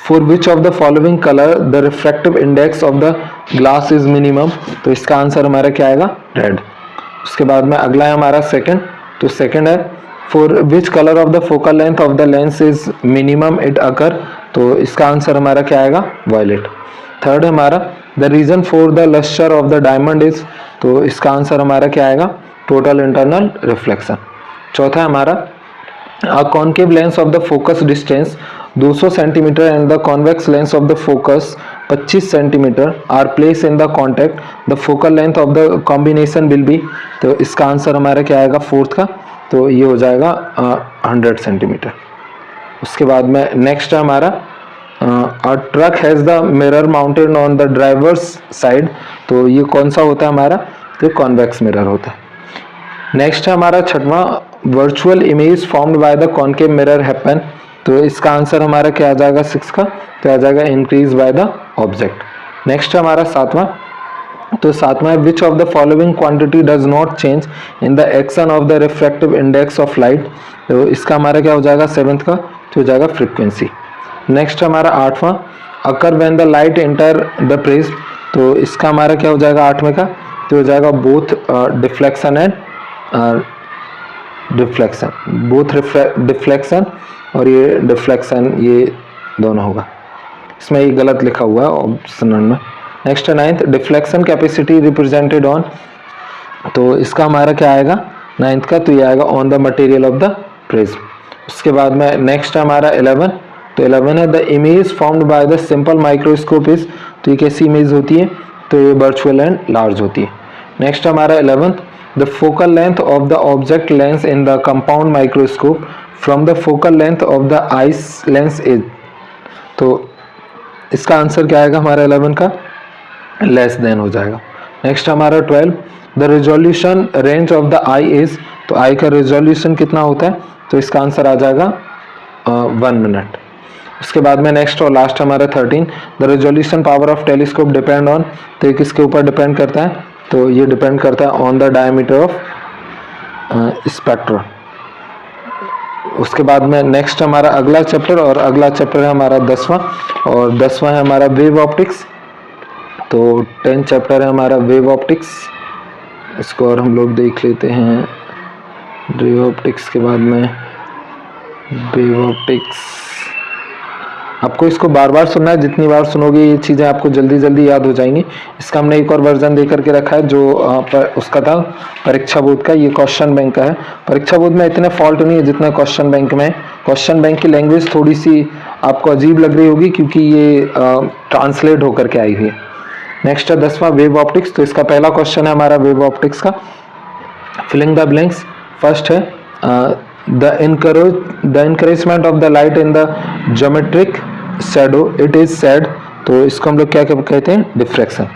for which of the following color the refractive index of the glass is minimum, तो इसका आंसर हमारा क्या आएगा, रेड। उसके बाद में अगला है हमारा सेकंड, तो सेकंड है for which color of the focal length of the lens is minimum it occur, तो इसका आंसर हमारा क्या आएगा, वायलेट। थर्ड है हमारा the reason for the luster of the diamond is, तो इसका आंसर हमारा क्या आएगा, total internal reflection। चौथा है हमारा a concave lens of the focus distance 200 centimeter and the convex lens of the focus 25 centimeter are placed in the contact, the focal length of the combination will be, तो इसका answer हमारा क्या आएगा, fourth का, तो ये हो जाएगा 100 सेंटीमीटर। उसके बाद में नेक्स्ट है हमारा a truck has the mirror mounted on the driver's side, तो ये कौन सा होता है हमारा, तो कॉन्वेक्स मिरर होता है। नेक्स्ट है हमारा छठवां virtual image formed by the concave mirror happen, तो इसका आंसर हमारा क्या आ जाएगा, 6 का, तो आ जाएगा increase by the object. Next है हमारा सातवां, तो सातवां है which of the following quantity does not change in the action of the refractive index of light, तो इसका हमारा क्या हो जाएगा, 7th का, तो हो जाएगा फ्रीक्वेंसी। नेक्स्ट हमारा आठवां occur when the light enter the prism, तो इसका हमारा क्या हो जाएगा, 8वें का, तो हो जाएगा both deflection and deflection, both deflection और ये डिफ्लेक्शन, ये दोनों होगा, इसमें ये गलत लिखा हुआ है ऑप्शन में। नेक्स्ट है 9th deflection capacity represented on, तो इसका हमारा क्या आएगा, 9th का, तो ये आएगा on the material of the prism. उसके बाद में नेक्स्ट है हमारा 11, तो 11 है the image formed by the simple microscope is, तो ये कैसी इमेज होती है, तो ये वर्चुअल एंड लार्ज होती है। नेक्स्ट हमारा 11th the focal length of the object lens in the compound microscope from the focal length of the ice lens is, तो इसका आंसर क्या आएगा हमारा 11 का, लेस देन हो जाएगा। नेक्स्ट हमारा 12 the resolution range of the I is, तो आई का रेजोल्यूशन कितना होता है, तो इसका आंसर आ जाएगा 1 मिनट। उसके बाद में नेक्स्ट और लास्ट हमारा 13 the resolution power of telescope depend on, तो ये किसके ऊपर डिपेंड करता है, तो ये डिपेंड करता है on the diameter of spectra. उसके बाद में नेक्स्ट हमारा अगला चैप्टर, और अगला चैप्टर है हमारा 10वां, और 10वां है हमारा वेव ऑप्टिक्स, तो 10 चैप्टर है हमारा वेव ऑप्टिक्स, इसको और हम लोग देख लेते हैं। वेव ऑप्टिक्स के बाद में वेव ऑप्टिक्स, आपको इसको बार बार सुनना है, जितनी बार सुनोगे ये चीज़ें आपको जल्दी जल्दी याद हो जाएंगी। इसका हमने एक और वर्जन दे करके रखा है जो उसका था परीक्षा बोर्ड का, ये क्वेश्चन बैंक का है। परीक्षा बोर्ड में इतने फॉल्ट नहीं है जितना क्वेश्चन बैंक में है, क्वेश्चन बैंक की लैंग्वेज थोड़ी सी आपको अजीब लग रही होगी क्योंकि ये ट्रांसलेट होकर के आई हुई है। नेक्स्ट है 10वां वेव ऑप्टिक्स। तो इसका पहला क्वेश्चन है हमारा वेव ऑप्टिक्स का, फिलिंग द ब्लैंक्स। फर्स्ट है the encouragement of the light in the geometric shadow it is said. तो इसको हम लोग क्या कहते हैं, डिफ्रैक्शन।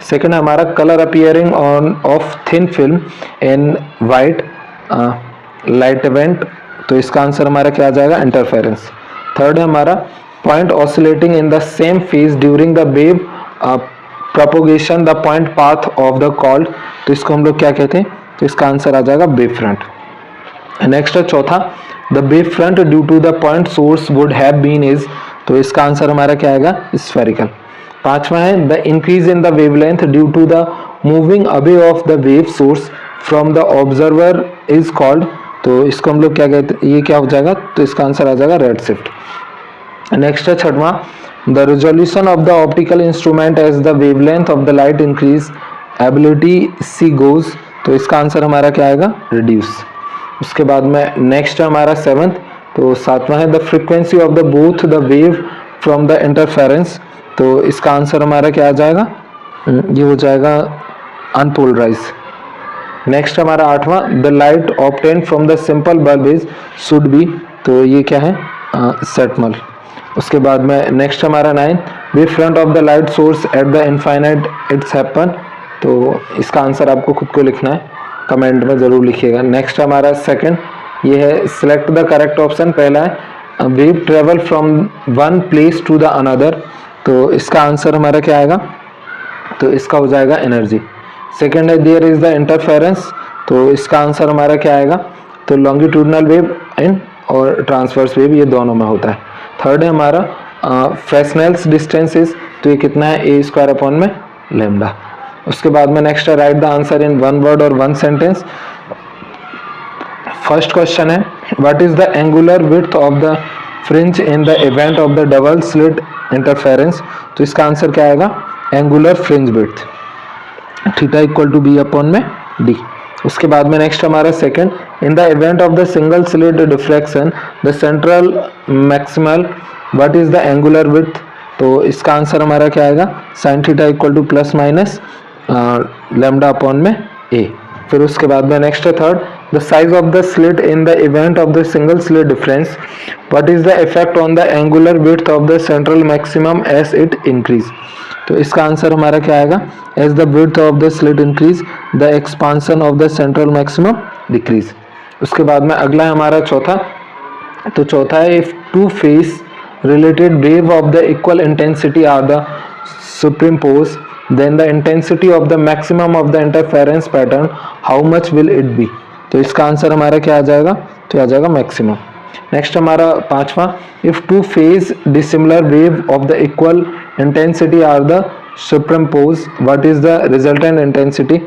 सेकंड है हमारा colour appearing on off thin film in white light event. तो इसका आंसर हमारा क्या आ जाएगा, इंटरफेरेंस। थर्ड है हमारा point oscillating in the same phase during the wave propagation the point path of the called. तो इसको हम लोग क्या कहते हैं, तो इसका आंसर आ जाएगा वेव फ्रंट। नेक्स्ट है चौथा the wave front due to the point source would have been is. तो इसका आंसर हमारा क्या आएगा, स्फेरिकल। पांचवा है the increase in the wavelength due to the moving away of the wave source from the observer is called. तो इसको हम लोग क्या कहते हैं, ये क्या हो जाएगा, तो इसका आंसर आ जाएगा रेड शिफ्ट। नेक्स्ट है छठवां the resolution of the optical instrument as the wavelength of the light increase ability see goes. तो इसका आंसर हमारा क्या आएगा, रिड्यूस। उसके बाद में नेक्स्ट है हमारा सेवंथ, तो सातवां है the frequency of the both the wave from the interference. तो इसका आंसर हमारा क्या आ जाएगा, ये हो जाएगा अनपोलराइज। नेक्स्ट हमारा आठवां the light obtain from the simple bulb is should be. तो ये क्या है, सेटमल। उसके बाद में नेक्स्ट हमारा 9 wave front of the light source at the infinite its happen. तो इसका आंसर आपको खुद को लिखना है, कमेंट में ज़रूर लिखिएगा। नेक्स्ट हमारा सेकंड ये है सिलेक्ट द करेक्ट ऑप्शन। पहला है wave travel from one place to the another. तो इसका आंसर हमारा क्या आएगा, तो इसका हो जाएगा एनर्जी। सेकंड है देयर इज द इंटरफेरेंस। तो इसका आंसर हमारा क्या आएगा, तो लॉन्गिट्यूडनल वेव एंड और ट्रांसवर्स वेव ये दोनों में होता है। थर्ड है हमारा फ्रेसनेल्स डिस्टेंसेस। तो ये कितना है, ए स्क्वायर अपॉन में लैम्डा। उसके बाद में नेक्स्ट है write the answer in one word और वन सेंटेंस। फर्स्ट क्वेश्चन है what is the angular width of the fringe in the event of the double slit interference. तो इसका answer क्या आएगा, angular fringe width theta equal to B upon में D. उसके बाद में नेक्स्ट हमारा second in the event of the single slit diffraction the central maximal what is the angular width. तो इसका आंसर हमारा क्या आएगा, sine theta equal two plus minus lambda upon में ए। फिर उसके बाद में नेक्स्ट है third the size of the slit in the event of the single slit difference what is the effect on the angular width of the central maximum age it increase. तो इसका answer हमारा क्या आएगा, as the width of the slit increase the expansion of the central maximum decrease. उसके बाद में अगला है हमारा चौथा, तो चौथा है if two face related wave of the equal intensity are the superimposed then the intensity of the maximum of the interference pattern how much will it be। तो इसका आंसर हमारा क्या आ जाएगा, तो आ जाएगा मैक्सिमम। नेक्स्ट हमारा पांचवा if two phase dissimilar wave of the equal intensity are the superimposed what is the resultant intensity.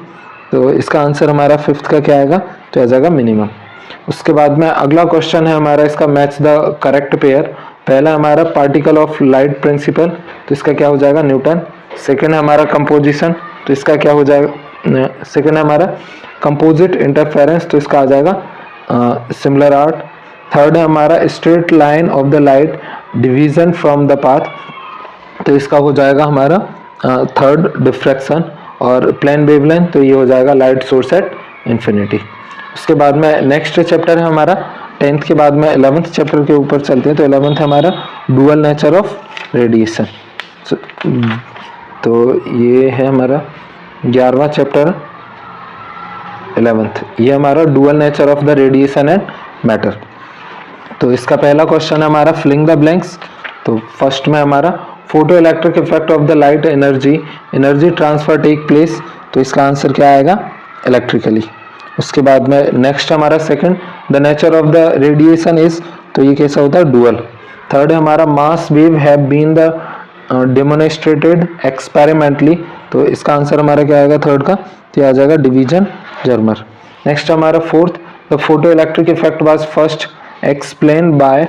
तो इसका आंसर हमारा फिफ्थ का क्या आएगा, तो आ जाएगा मिनिमम। उसके बाद में अगला क्वेश्चन है हमारा इसका मैच द करेक्ट पेयर। पहला हमारा पार्टिकल ऑफ लाइट प्रिंसिपल, तो इसका क्या हो जाएगा न्यूटन। सेकंड है हमारा कंपोजिशन, तो इसका क्या हो जाएगा, सेकंड है हमारा कंपोजिट इंटरफेरेंस, तो इसका आ जाएगा सिमिलर आर्ट। थर्ड है हमारा straight line of the light division from the path, तो इसका हो जाएगा हमारा थर्ड डिफ्रैक्शन। और प्लेन वेवलेंथ, तो ये हो जाएगा लाइट सोर्स एट इन्फिनिटी। उसके बाद में नेक्स्ट चैप्टर है हमारा 10th के बाद में 11th चैप्टर के ऊपर चलते हैं। तो 11th हमारा डुअल नेचर ऑफ रेडिएशन। तो ये है हमारा 11वां चैप्टर 11th, ये हमारा dual nature of the radiation and matter. तो इसका पहला क्वेश्चन है हमारा फिलिंग द ब्लैंक्स। तो फर्स्ट में हमारा photo electric effect of the light energy transfer take place, तो इसका आंसर क्या आएगा, इलेक्ट्रिकली। उसके बाद में नेक्स्ट हमारा second the nature of the radiation is, तो ये कैसा होता है, डुअल। थर्ड है हमारा mass wave have been the demonstrated experimentally, तो इसका आंसर हमारा क्या आएगा थर्ड का, तो ये आ जाएगा डिवीजन जर्मर। नेक्स्ट हमारा fourth the photo electric effect was first explain by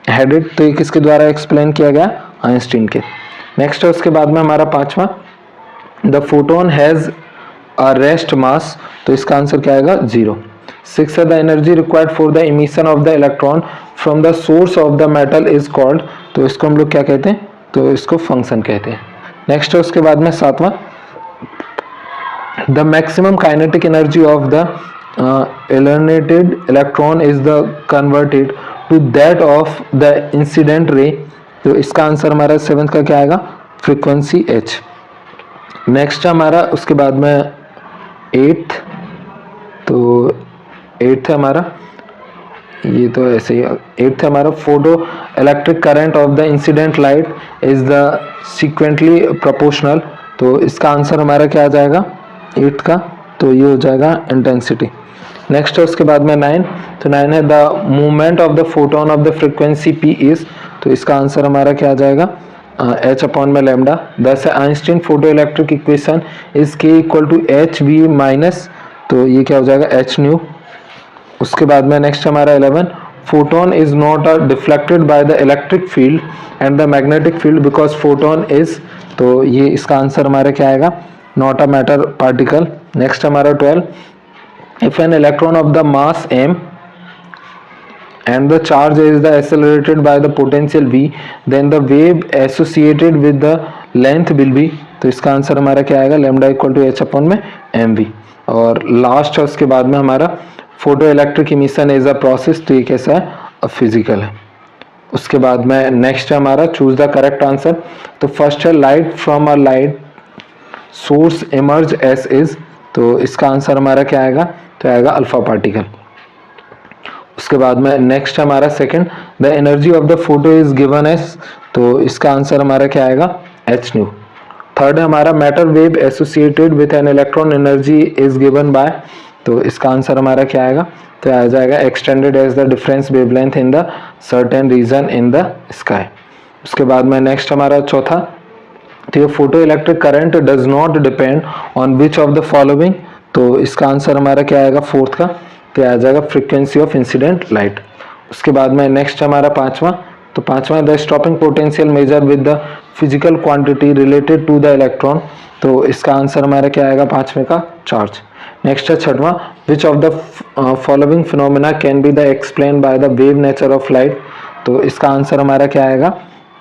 headed, तो ये किसके द्वारा एक्सप्लेन किया गया, आइंस्टीन के। नेक्स्ट है उसके बाद में हमारा पांचवा the photon has a rest mass, तो इसका आंसर क्या आएगा 0। सिक्स है the energy required for the emission of the electron from the source of the metal is called, तो इसको हम लोग क्या कहते हैं, तो इसको फंक्शन कहते हैं। नेक्स्ट है उसके बाद में सातवां, the maximum kinetic energy of the alienated electron is the converted to that of the incident ray, तो इसका आंसर हमारा सेवंथ का क्या आएगा, फ्रीक्वेंसी h। नेक्स्ट हमारा उसके बाद में एट्थ, तो एट्थ है हमारा, ये तो ऐसे ही, एट्थ है हमारा, photo electric current of the incident light is the sequently proportional, तो इसका आंसर हमारा क्या आ जाएगा एट्थ का, तो ये हो जाएगा इंटेंसिटी। नेक्स्ट है उसके बाद में 9, तो 9 है the movement of the photon of the frequency P is, तो इसका आंसर हमारा क्या आ जाएगा h अपॉन में लैम्डा। 10 है Einstein photo electric equation is k equal to H V minus, तो ये क्या हो जाएगा h न्यू। उसके बाद में नेक्स्ट हमारा 11, photon is not deflected by the electric field and the magnetic field because photon is, तो ये इसका आंसर हमारा क्या आएगा, not a matter particle. Next हमारा 12, if an electron of the mass m and the charge is accelerated by the potential v, then the wave associated with the length will be, तो इसका answer हमारा क्या आएगा, lambda equal to H upon में M V. और last है उसके बाद में हमारा photo electric emission is a process, तो ये कैसा है, फिजिकल है। उसके बाद में नेक्स्ट है हमारा चूज द करेक्ट आंसर, तो फर्स्ट है light from a light source emerge S is, तो इसका आंसर हमारा क्या आएगा, तो आएगा अल्फा पार्टिकल। उसके बाद में नेक्स्ट हमारा second, the energy of the photo is given S, तो इसका आंसर हमारा क्या आएगा, एच न्यू। थर्ड है हमारा matter wave associated with an electron energy is given by, तो इसका आंसर हमारा क्या आएगा, तो आ जाएगा extended as the difference wavelength in the certain region in the sky. उसके बाद में नेक्स्ट हमारा चौथा, तो ये photo electric current does not depend on which of the following, तो इसका आंसर हमारा क्या आएगा फोर्थ का, तो आ जाएगा फ्रीक्वेंसी ऑफ इंसिडेंट लाइट। उसके बाद में नेक्स्ट हमारा पांचवा, तो पांचवा the stopping potential measure with the physical quantity related to the electron, तो इसका आंसर हमारा क्या आएगा पांचवें का, चार्ज। नेक्स्ट है छठवां, विच of the following phenomena can be the explain by the wave nature of light, तो इसका आंसर हमारा क्या आएगा,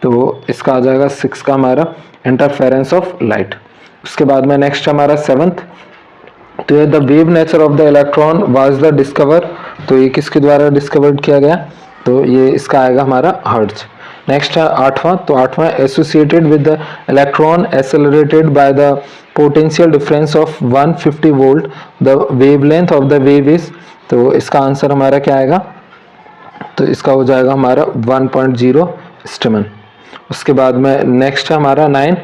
तो इसका आ जाएगा सिक्स का हमारा इंटरफेरेंस ऑफ लाइट। उसके बाद में नेक्स्ट हमारा सेवंथ, तो ये the wave nature of the electron was the discover, तो ये किसके द्वारा डिस्कवर्ड किया गया, तो ये इसका आएगा हमारा हर्ट्ज। नेक्स्ट है आठवां, तो आठवां associated with the electron accelerated by the potential difference of 150 volt the wavelength of the wave is, तो इसका आंसर हमारा क्या आएगा, तो इसका हो जाएगा हमारा 1.0 स्टेमन। उसके बाद में नेक्स्ट है हमारा 9,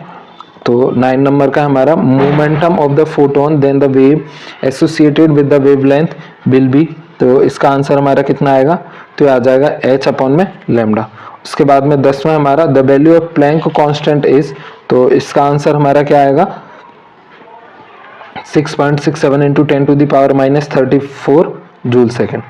तो 9 नंबर का हमारा momentum of the photon then the wave associated with the wavelength will be, तो इसका आंसर हमारा कितना आएगा, तो आ जाएगा h अपॉन में लैम्डा। उसके बाद में 10वां हमारा the value of Planck constant is, तो इसका आंसर हमारा क्या आएगा 6.67 into 10 to the power minus 34 joule second.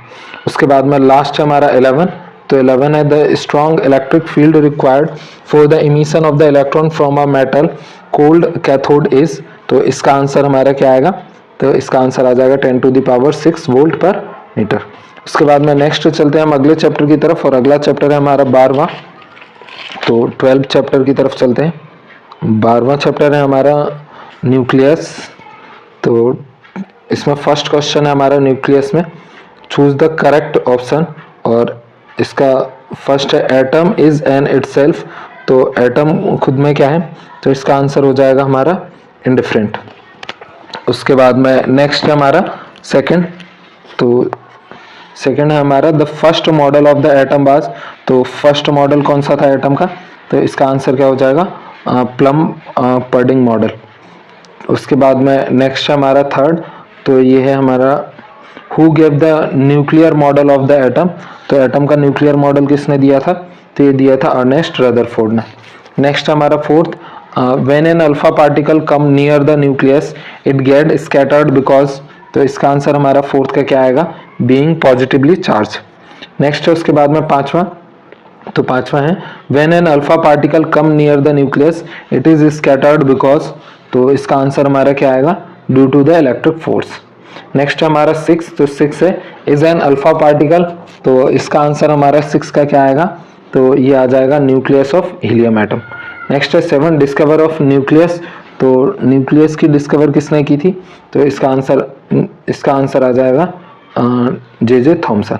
उसके बाद में लास्ट हमारा 11, तो 11 है the strong electric field required for the emission of the electron from a metal cold cathode is, तो इसका आंसर हमारा क्या आएगा, तो इसका आंसर आ जाएगा 10 टू द पावर 6 वोल्ट पर मीटर। उसके बाद में नेक्स्ट चलते हैं हम अगले चैप्टर की तरफ, और अगला चैप्टर है हमारा 12वां, तो 12 चैप्टर की तरफ चलते हैं। 12वां चैप्टर है हमारा न्यूक्लियस, तो इसमें फर्स्ट क्वेश्चन है हमारा न्यूक्लियस में, चूज द करेक्ट ऑप्शन, और इसका फर्स्ट है एटम इज एन इटसेल्फ, तो एटम खुद में क्या है, तो इसका आंसर हो जाएगा हमारा इंडिफरेंट। उसके बाद में नेक्स्ट है हमारा सेकंड, तो सेकंड है हमारा the first model of the atom was, तो फर्स्ट मॉडल कौन सा था एटम का, तो इसका आंसर क्या हो जाएगा प्लम पर्डिंग मॉडल। उसके बाद में नेक्स्ट है हमारा थर्ड, तो ये है हमारा who gave the nuclear model of the atom, तो एटम का न्यूक्लियर मॉडल किसने दिया था, तो ये दिया था अर्नेस्ट रदरफोर्ड ने। नेक्स्ट हमारा fourth, when an alpha particle come near the nucleus it get scattered because, तो इसका आंसर हमारा फोर्थ का क्या आएगा, बीइंग पॉजिटिवली चार्ज। नेक्स्ट है उसके बाद में पांचवा, तो पांचवा है when an alpha particle come near the nucleus it is scattered because, तो इसका आंसर हमारा क्या आएगा, due to the electric force. Next हमारा 6, तो 6 है इज एन अल्फा पार्टिकल तो इसका आंसर हमारा 6 का क्या आएगा, तो ये आ जाएगा nucleus of helium atom. Next है 7 डिस्कवर ऑफ न्यूक्लियस। तो न्यूक्लियस की डिस्कवर किसने की थी, तो इसका आंसर आ जाएगा जे थॉमसन।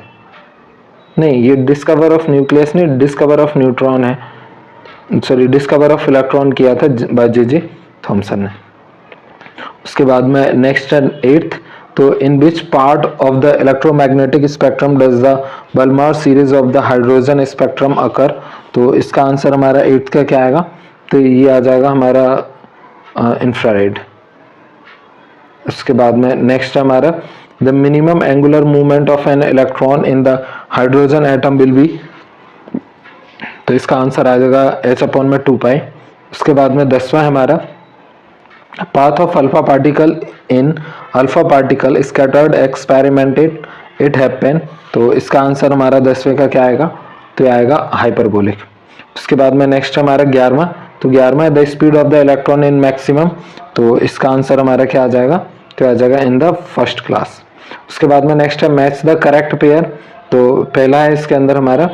नहीं, ये डिस्कवर ऑफ न्यूक्लियस नहीं, डिस्कवर ऑफ न्यूट्रॉन है, सॉरी डिस्कवर ऑफ इलेक्ट्रॉन किया था बाय जे थॉमसन ने। उसके बाद में नेक्स्ट है 8th, तो in which part of the electromagnetic spectrum does the Balmer series of the hydrogen spectrum occur. तो इसका आंसर हमारा 8th का क्या आएगा, तो ये आ जाएगा हमारा इंफ्रारेड। उसके बाद में नेक्स्ट हमारा the minimum angular movement of an electron in the hydrogen atom will be. तो इसका आंसर आ जाएगा h/2π। उसके बाद में 10वां हमारा path of alpha particle in alpha particle scattered experimented it happen. तो इसका आंसर हमारा 10वें का क्या आएगा, तो आएगा हाइपरबोलिक। उसके बाद में नेक्स्ट हमारा 11वां, तो 11वां the speed of the electron in maximum. तो इसका आंसर हमारा क्या आ जाएगा, तो आ जाएगा इन द फर्स्ट क्लास। उसके बाद में नेक्स्ट है मैच द करेक्ट पेयर। तो पहला है इसके अंदर हमारा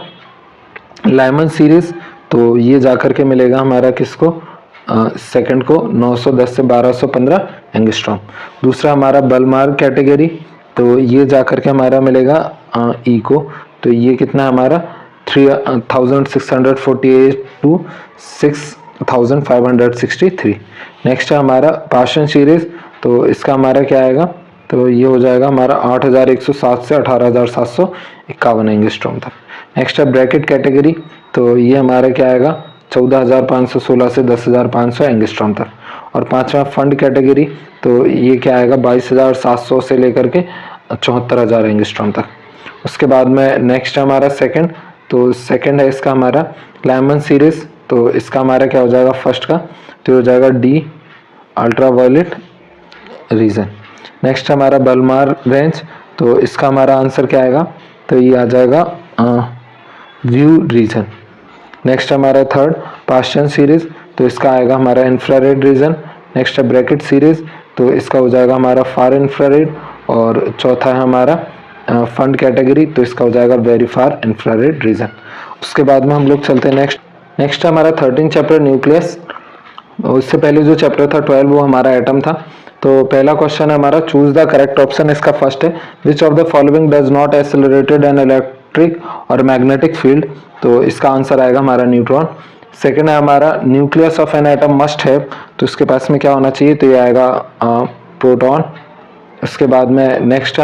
लाइमन सीरीज, तो ये जाकर के मिलेगा हमारा किसको, सेकंड को 910 से 1215 एंगस्ट्रॉम। दूसरा हमारा बल्मार कैटेगरी, तो ये जाकर के हमारा मिलेगा ई को, तो ये कितना हमारा 3648 टू 6563। नेक्स्ट है हमारा पाशन सीरीज, तो इसका हमारा क्या आएगा, तो ये हो जाएगा हमारा 8107 से 18751 एंगस्ट्रॉम तक। नेक्स्ट है ब्रैकेट कैटेगरी, तो ये हमारा क्या आएगा 14516 से 10500 एंगस्ट्रॉम तक। और पांचवा फंड कैटेगरी, तो ये क्या आएगा 22700 से लेकर के 74000 एंगस्ट्रॉम तक। उसके बाद में नेक्स्ट हमारा सेकंड, तो सेकंड है इसका हमारा लाइमन सीरीज, तो इसका हमारा क्या हो जाएगा फर्स्ट का, तो हो जाएगा डी अल्ट्रावायलेट रीजन। नेक्स्ट हमारा बल्मार रेंज, तो इसका हमारा आंसर क्या आएगा, तो ये आ जाएगा व्यू रीजन। नेक्स्ट हमारा थर्ड पास्चन सीरीज, तो इसका आएगा हमारा इंफ्रारेड रीजन। नेक्स्ट है ब्रैकेट सीरीज, तो इसका हो जाएगा हमारा फार इंफ्रारेड। और चौथा है हमारा फंड कैटेगरी, तो इसका हो जाएगा वेरी फार इंफ्रारेड रीजन। उसके बाद में हम लोग चलते हैं नेक्स्ट हमारा 13 चैप्टर न्यूक्लियस। उससे पहले जो चैप्टर था 12 वो हमारा एटम था। तो पहला क्वेश्चन है हमारा चूज द करेक्ट ऑप्शन, इसका फर्स्ट है which of the following does not accelerated an electric और मैग्नेटिक फील्ड। तो इसका आंसर आएगा हमारा न्यूट्रॉन। सेकंड है हमारा nucleus of an atom must have, तो इसके पास में क्या होना चाहिए, तो ये आएगा प्रोटॉन। उसके बाद में नेक्स्ट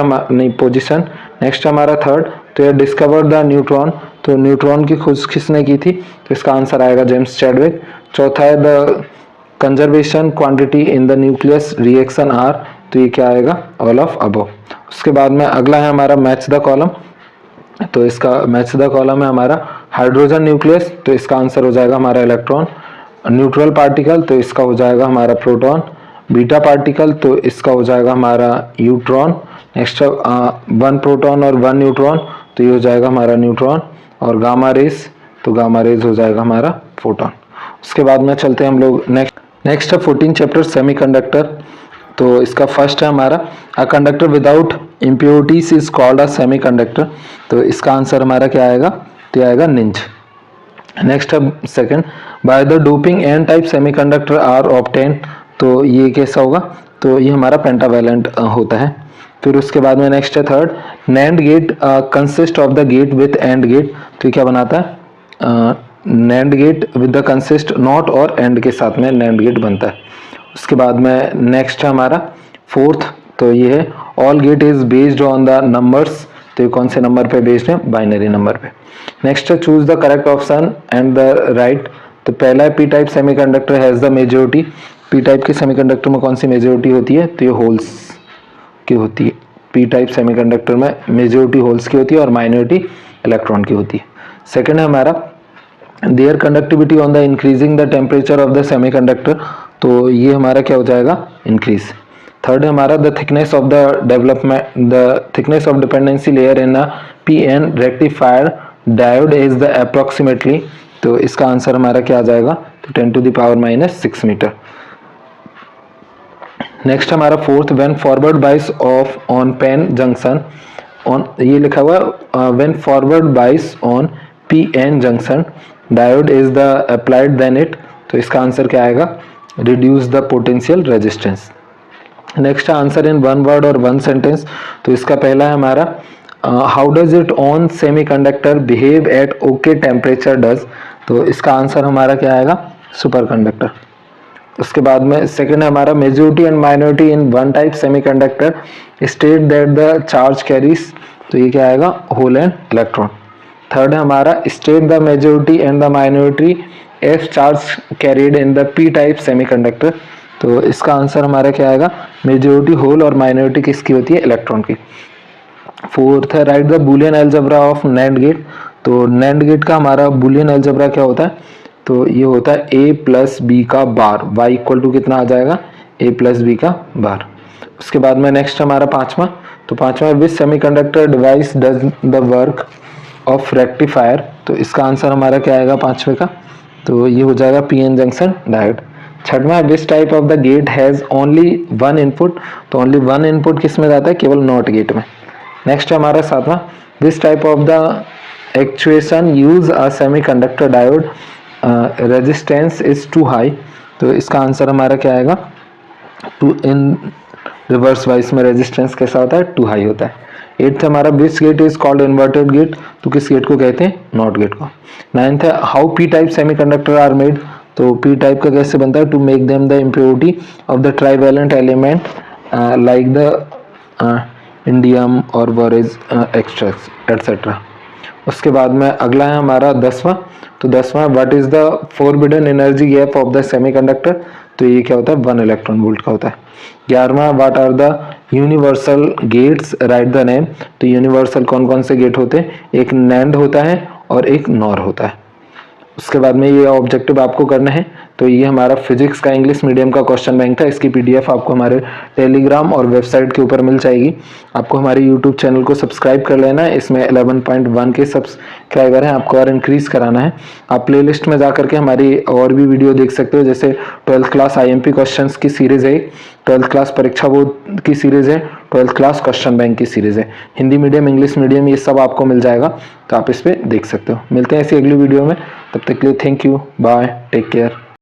पोजीशन। नेक्स्ट हमारा थर्ड, तो ये डिस्कवर द न्यूट्रॉन, तो न्यूट्रॉन की खोज किसने की थी, तो इसका आंसर आएगा जेम्स चैडविक। चौथा है the conservation quantity in the nucleus reaction are, तो ये क्या आएगा ऑल ऑफ अबव। उसके बाद में अगला है हमारा मैच द कॉलम, तो इसका मैच द कॉलम है हमारा हाइड्रोजन न्यूक्लियस, तो इसका आंसर हो जाएगा हमारा इलेक्ट्रॉन। न्यूट्रल पार्टिकल, तो इसका हो जाएगा हमारा प्रोटॉन। बीटा पार्टिकल, तो इसका हो जाएगा हमारा न्यूट्रॉन। नेक्स्ट 1 प्रोटॉन और 1 न्यूट्रॉन, तो ये हो जाएगा हमारा न्यूट्रॉन। और गामा रेज, तो गामा रेज हो जाएगा हमारा फोटोन। उसके बाद में चलते हैं हम लोग नेक्स्ट है 14 चैप्टर सेमीकंडक्टर। तो इसका फर्स्ट है हमारा a conductor without impurities is called a semiconductor, तो इसका आंसर हमारा क्या आएगा, तो आएगा निंज। नेक्स्ट है second by the doping N type semiconductor are obtain, तो ये कैसा होगा, तो ये हमारा पेंटावैलेंट होता है। फिर उसके बाद में नेक्स्ट है third NAND gate consist of the gate with AND gate, तो ये क्या बनाता है NAND gate with the consist not और एंड के साथ में नैंड गेट बनता है। उसके बाद में नेक्स्ट है हमारा फोर्थ, तो ये है all get is based on the numbers, तो ये कौन से नंबर पे बेस्ड है, बाइनरी नंबर पे। नेक्स्ट है choose the correct option and the right, तो पहला है P type semiconductor has the majority. P type के सेमीकंडक्टर में कौन सी मेजोरिटी होती है, तो ये होल्स की होती है। पी टाइप सेमीकंडक्टर में मेजोरिटी होल्स की होती है और माइनॉरिटी इलेक्ट्रॉन की होती है। सेकंड है हमारा their conductivity on the increasing the temperature of the semiconductor, तो ये हमारा क्या हो जाएगा इंक्रीज। थर्ड है हमारा the thickness of the development the thickness of dependency layer in a P N rectifier diode is the approximately, तो इसका आंसर हमारा क्या आ जाएगा, तो 10⁻⁻⁶ मीटर। नेक्स्ट हमारा fourth when forward bias of on P N junction, on, ये लिखा हुआ है when forward bias on P N junction diode is the applied then it, तो इसका आंसर क्या आएगा, reduce the potential resistance. Next answer in one word और one sentence, तो इसका पहला है हमारा how does it on semiconductor behave at okay temperature does, तो इसका आंसर हमारा क्या आएगा, सुपर कंडक्टर। उसके बाद में सेकंड है हमारा majority and minority in one type semiconductor state that the charge carries, तो ये क्या आएगा, होल एंड इलेक्ट्रॉन। थर्ड है हमारा state the majority and the minority F charge carried in the P type semiconductor, तो इसका आंसर हमारा क्या आएगा, मेजॉरिटी होल और माइनॉरिटी किसकी होती है, इलेक्ट्रॉन की। फोर्थ है write the Boolean algebra of NAND gate, तो नैंड गेट का हमारा बुलियन अलजेब्रा क्या होता है, तो ये होता है ए प्लस बी का बार, वाई इक्वल टू कितना आ जाएगा, ए प्लस बी का बार। उसके बाद में नेक्स्ट हमारा पांचवा, तो पांचवा which semiconductor device does the work of rectifier, तो इसका आंसर हमारा क्या आएगा पांचवे का, तो ये हो जाएगा पी एन जंक्शन डायोड। छठवां है which type of the gate has only one input, तो ओनली वन इनपुट किस में जाता है, केवल नॉट गेट में। नेक्स्ट हमारा सातवां this type of the actuation use a semiconductor diode resistance is too high, तो इसका आंसर हमारा क्या आएगा, टू इन रिवर्स वाइस में रेजिस्टेंस कैसा होता है, टू हाई होता है। एट्थ हमारा which gate is called inverted gate, तो किस गेट को कहते हैं, नॉट गेट को। नाइन्थ है how P type semiconductor are made, तो पी टाइप का कैसे बनता है, to make them the impurity of the trivalent element like the indium और बोरेज एक्सट्रैक्ट एटसेट्रा। उसके बाद में अगला है हमारा दसवां, तो दसवां what is the forbidden energy gap of the semiconductor, तो ये क्या होता है, 1 इलेक्ट्रॉन वोल्ट का होता है। ग्यारहवां what are the universal gates write the name, तो यूनिवर्सल कौन कौन से गेट होते हैं, एक नैंड होता है और एक नॉर होता है। उसके बाद में ये ऑब्जेक्टिव आपको करना है, तो ये हमारा फिजिक्स का इंग्लिश मीडियम का क्वेश्चन बैंक था, इसकी पीडीएफ आपको हमारे टेलीग्राम और वेबसाइट के ऊपर मिल जाएगी। आपको हमारे यूट्यूब चैनल को सब्सक्राइब कर लेना है, इसमें 11.1 के सब्सक्राइबर हैं, आपको और इंक्रीज कराना है। आप प्लेलिस्ट में जा करके हमारी और भी वीडियो देख सकते हो, जैसे 12th क्लास आईएमपी क्वेश्चंस की सीरीज है, 12th क्लास परीक्षा बोर्ड की सीरीज है, 12th क्लास क्वेश्चन बैंक की सीरीज है, हिंदी मीडियम इंग्लिश मीडियम ये सब आपको मिल जाएगा, तो आप इस पर देख सकते हो। मिलते हैं ऐसी अगली वीडियो में, तब तक के लिए thank you, bye, take care.